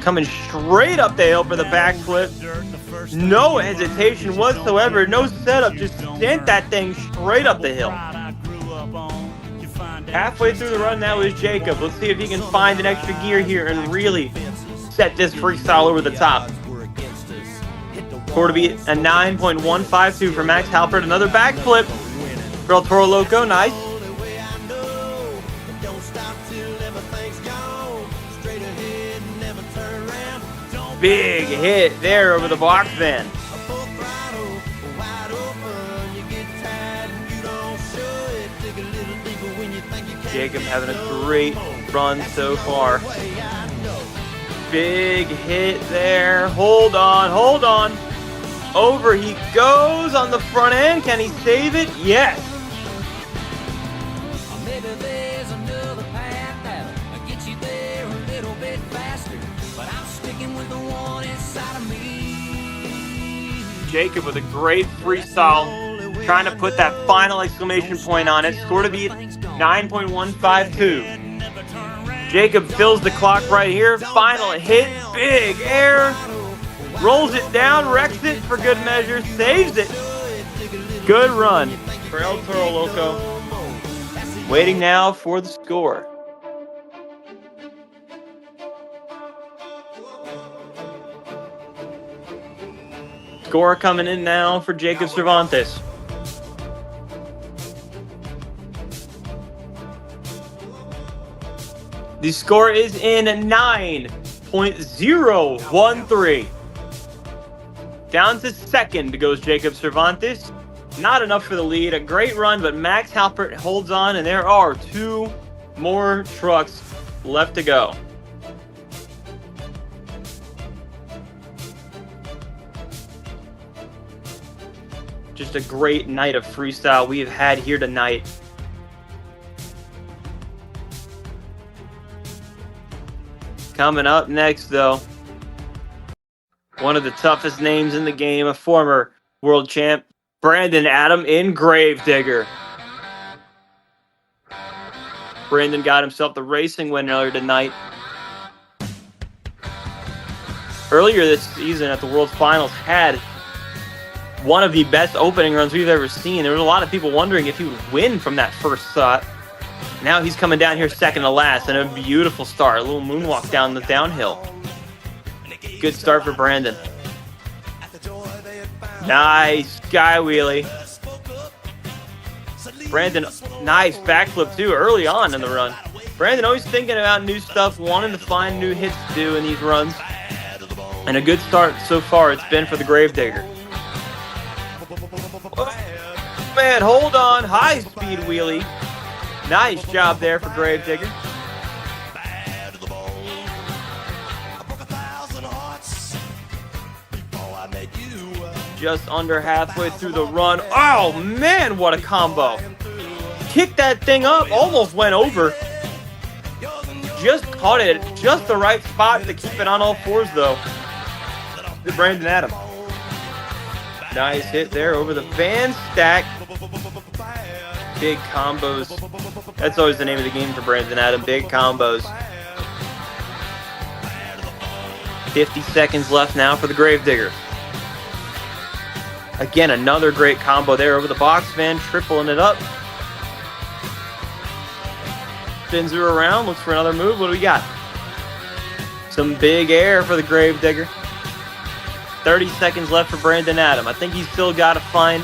Coming straight up the hill for the backflip. No hesitation whatsoever. No setup. Just sent that thing straight up the hill. Halfway through the run now is Jacob. Let's see if he can find an extra gear here and really set this freestyle over the top. Score to beat a 9.152 for Max Halpert. Another backflip. For El Toro Loco. Nice. Big hit there over the box van. Jacob having a great run so far. Big hit there. Hold on. Over he goes on the front end. Can he save it? Yes. Maybe there's another path that'll get you there a little bit faster, but I'm sticking with the one inside of me. Jacob with a great freestyle, trying to put that final exclamation point on it. Score to beat 9.152. Jacob fills the clock right here. Final hit, big air. Rolls it down, wrecks it for good measure, saves it. Good run for El Toro Loco. Waiting now for the score. Score coming in now for Jacob Cervantes. The score is in 9.013. Down to second goes Jacob Cervantes. Not enough for the lead. A great run, but Max Halpert holds on, and there are 2 more trucks left to go. Just a great night of freestyle we have had here tonight. Coming up next, though, one of the toughest names in the game, a former world champ, Brandon Adam in Gravedigger. Brandon got himself the racing win earlier tonight. Earlier this season at the World Finals had one of the best opening runs we've ever seen. There was a lot of people wondering if he would win from that first shot. Now he's coming down here second to last, and a beautiful start. A little moonwalk down the downhill. Good start for Brandon. Nice sky wheelie. Brandon, nice backflip too early on in the run. Brandon always thinking about new stuff, wanting to find new hits to do in these runs. And a good start so far it's been for the Gravedigger. Oh, man, hold on. High speed wheelie. Nice job there for Gravedigger. Just under halfway through the run. Oh, man, what a combo. Kicked that thing up. Almost went over. Just caught it at just the right spot to keep it on all fours, though. The Brandon Adam. Nice hit there over the fan stack. Big combos. That's always the name of the game for Brandon Adam. Big combos. 50 seconds left now for the Gravedigger. Again, another great combo there over the box fan, tripling it up. Spins her around, looks for another move. What do we got? Some big air for the Gravedigger. 30 seconds left for Brandon Adam. I think he's still got to find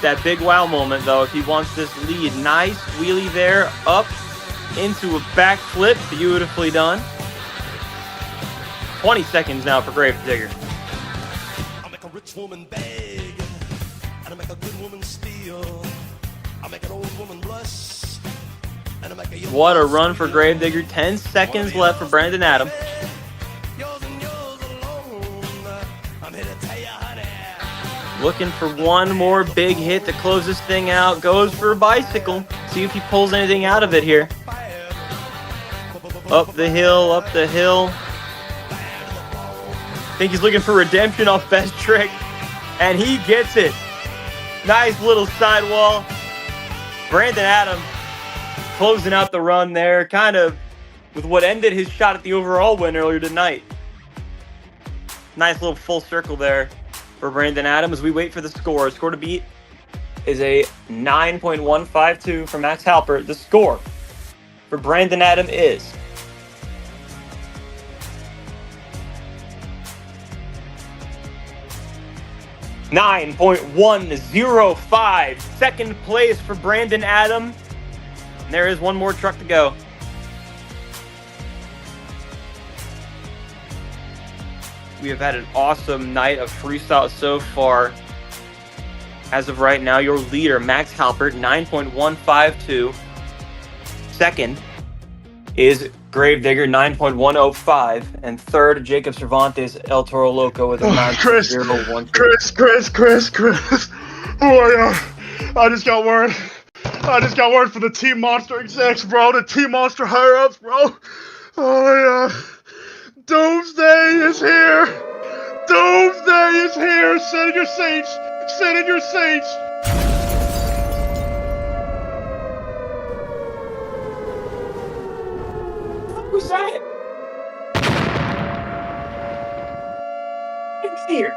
that big wow moment, though, if he wants this lead. Nice wheelie there, up into a backflip. Beautifully done. 20 seconds now for Gravedigger. I make a rich woman beg, and I make a good woman steal. I make an old woman blush, and I make a young What a run for Gravedigger. 10 seconds left for Brandon Adam. yours and yours alone. I'm here to tell you, honey. Looking for one more big hit to close this thing out. Goes for a bicycle. See if he pulls anything out of it here. Up the hill, up the hill. I think he's looking for redemption off best trick. And he gets it. Nice little sidewall. Brandon Adam closing out the run there. Kind of with what ended his shot at the overall win earlier tonight. Nice little full circle there for Brandon Adam as we wait for the score. Score to beat is a 9.152 for Max Halpert. The score for Brandon Adam is 9.105. Second place for Brandon Adam. And there is one more truck to go. We have had an awesome night of freestyle so far. As of right now, your leader, Max Halpert, 9.152. Second is Gravedigger, 9.105. And third, Jacob Cervantes, El Toro Loco with a 9.012. Chris. Oh, I just got word. I just got word from the Team Monster execs, bro. The Team Monster higher-ups, bro. Oh, yeah. Doomsday is here. Doomsday is here. Sit in your seats. Sit in your seats. Who's that? It's here.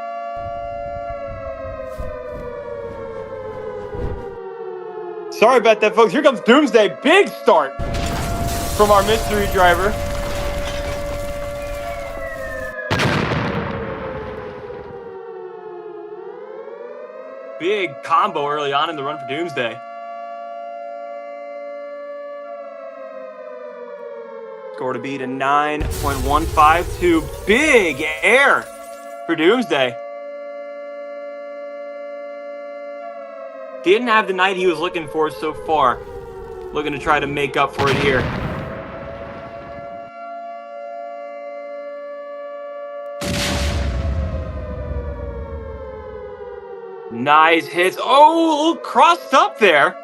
Sorry about that, folks. Here comes Doomsday. Big start from our mystery driver. Big combo early on in the run for Doomsday. Score to beat a 9.152. Big air for Doomsday. Didn't have the night he was looking for so far. Looking to try to make up for it here. Nice hits. Oh, a little crossed up there.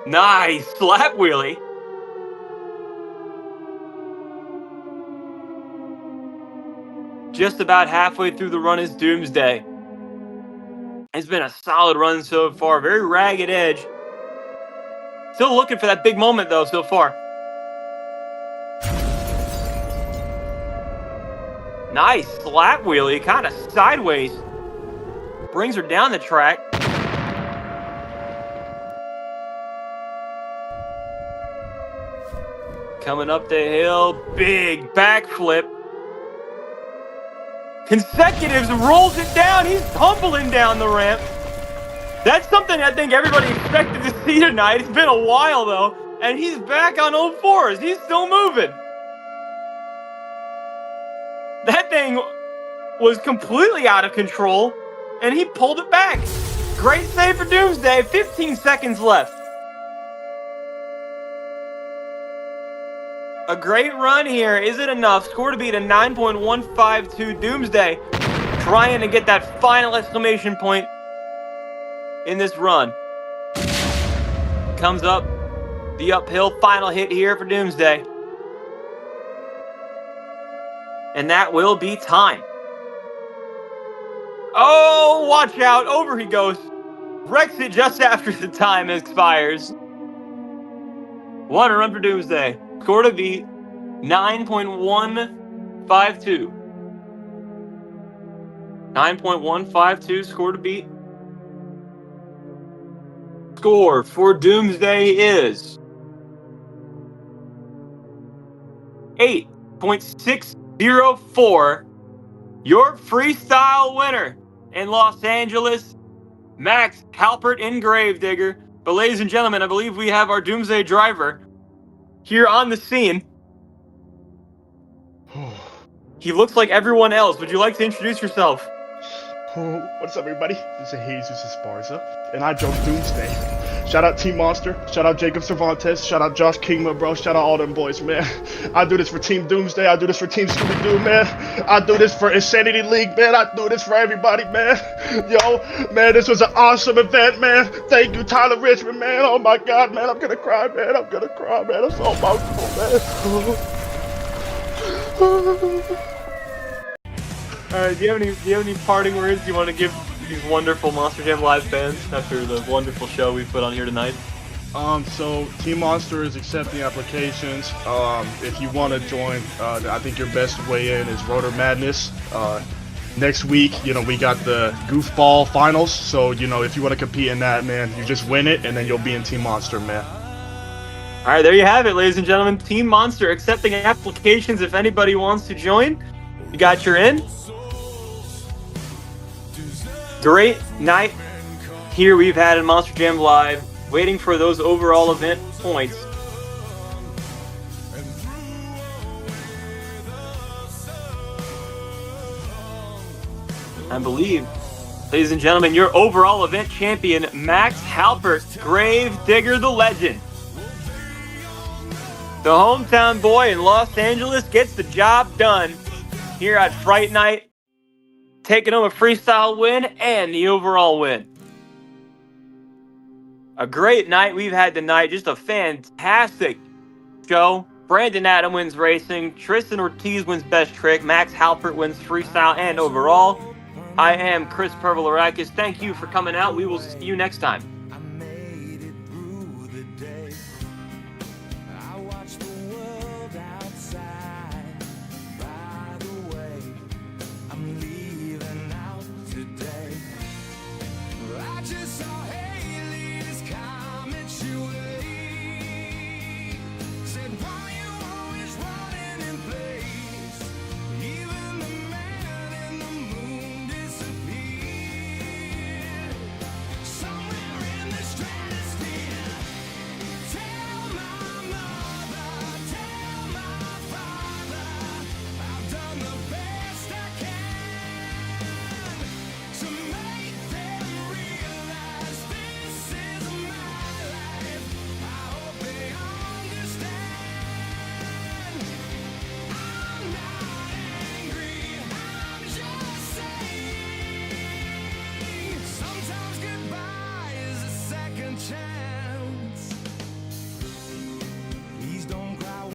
Nice slap wheelie. Just about halfway through the run is Doomsday. It's been a solid run so far. Very ragged edge. Still looking for that big moment, though, so far. Nice slap wheelie, kind of sideways. Brings her down the track. Coming up the hill, big backflip. Consecutives rolls it down. He's tumbling down the ramp. That's something I think everybody expected to see tonight. It's been a while, though. And he's back on all fours. He's still moving. That thing was completely out of control, and he pulled it back. Great save for Doomsday. 15 seconds left. A great run here. Is it enough? Score to beat a 9.152 Doomsday. Trying to get that final exclamation point in this run. Comes up the uphill final hit here for Doomsday. And that will be time. Oh, watch out. Over he goes. Wrecks it just after the time expires. What a run for Doomsday. Score to beat 9.152. 9.152 score to beat. Score for Doomsday is 8.604. Your freestyle winner in Los Angeles, Max Halpert in Gravedigger. But ladies and gentlemen, I believe we have our Doomsday driver here on the scene. He looks like everyone else. Would you like to introduce yourself? What's up, everybody? This is Jesus Esparza, and I drove Doomsday. Shout out Team Monster, shout out Jacob Cervantes, shout out Josh Kingma, bro, shout out all them boys, man. I do this for Team Doomsday, I do this for Team Scooby-Doo, man. I do this for Insanity League, man. I do this for everybody, man. Yo, man, this was an awesome event, man. Thank you, Tyler Richmond, man. Oh my God, man, I'm gonna cry, man. I'm gonna cry, man. I'm so emotional, man. Alright, do you have any parting words you want to give these wonderful Monster Jam Live fans after the wonderful show we put on here tonight? So Team Monster is accepting applications. If you want to join, I think your best way in is Rotor Madness. Next week, we got the Goofball Finals. So, if you want to compete in that, man, you just win it, and then you'll be in Team Monster, man. Alright, there you have it, ladies and gentlemen. Team Monster accepting applications if anybody wants to join. You got your in. Great night here we've had in Monster Jam Live, waiting for those overall event points. I believe, ladies and gentlemen, your overall event champion, Max Halpert, Gravedigger the Legend. The hometown boy in Los Angeles gets the job done here at Fright Night, taking home a freestyle win and the overall win. A great night we've had tonight. Just a fantastic show. Brandon Adam wins racing. Tristan Ortiz wins best trick. Max Halpert wins freestyle and overall. I am Chris Pervolarakis. Thank you for coming out. We will see you next time.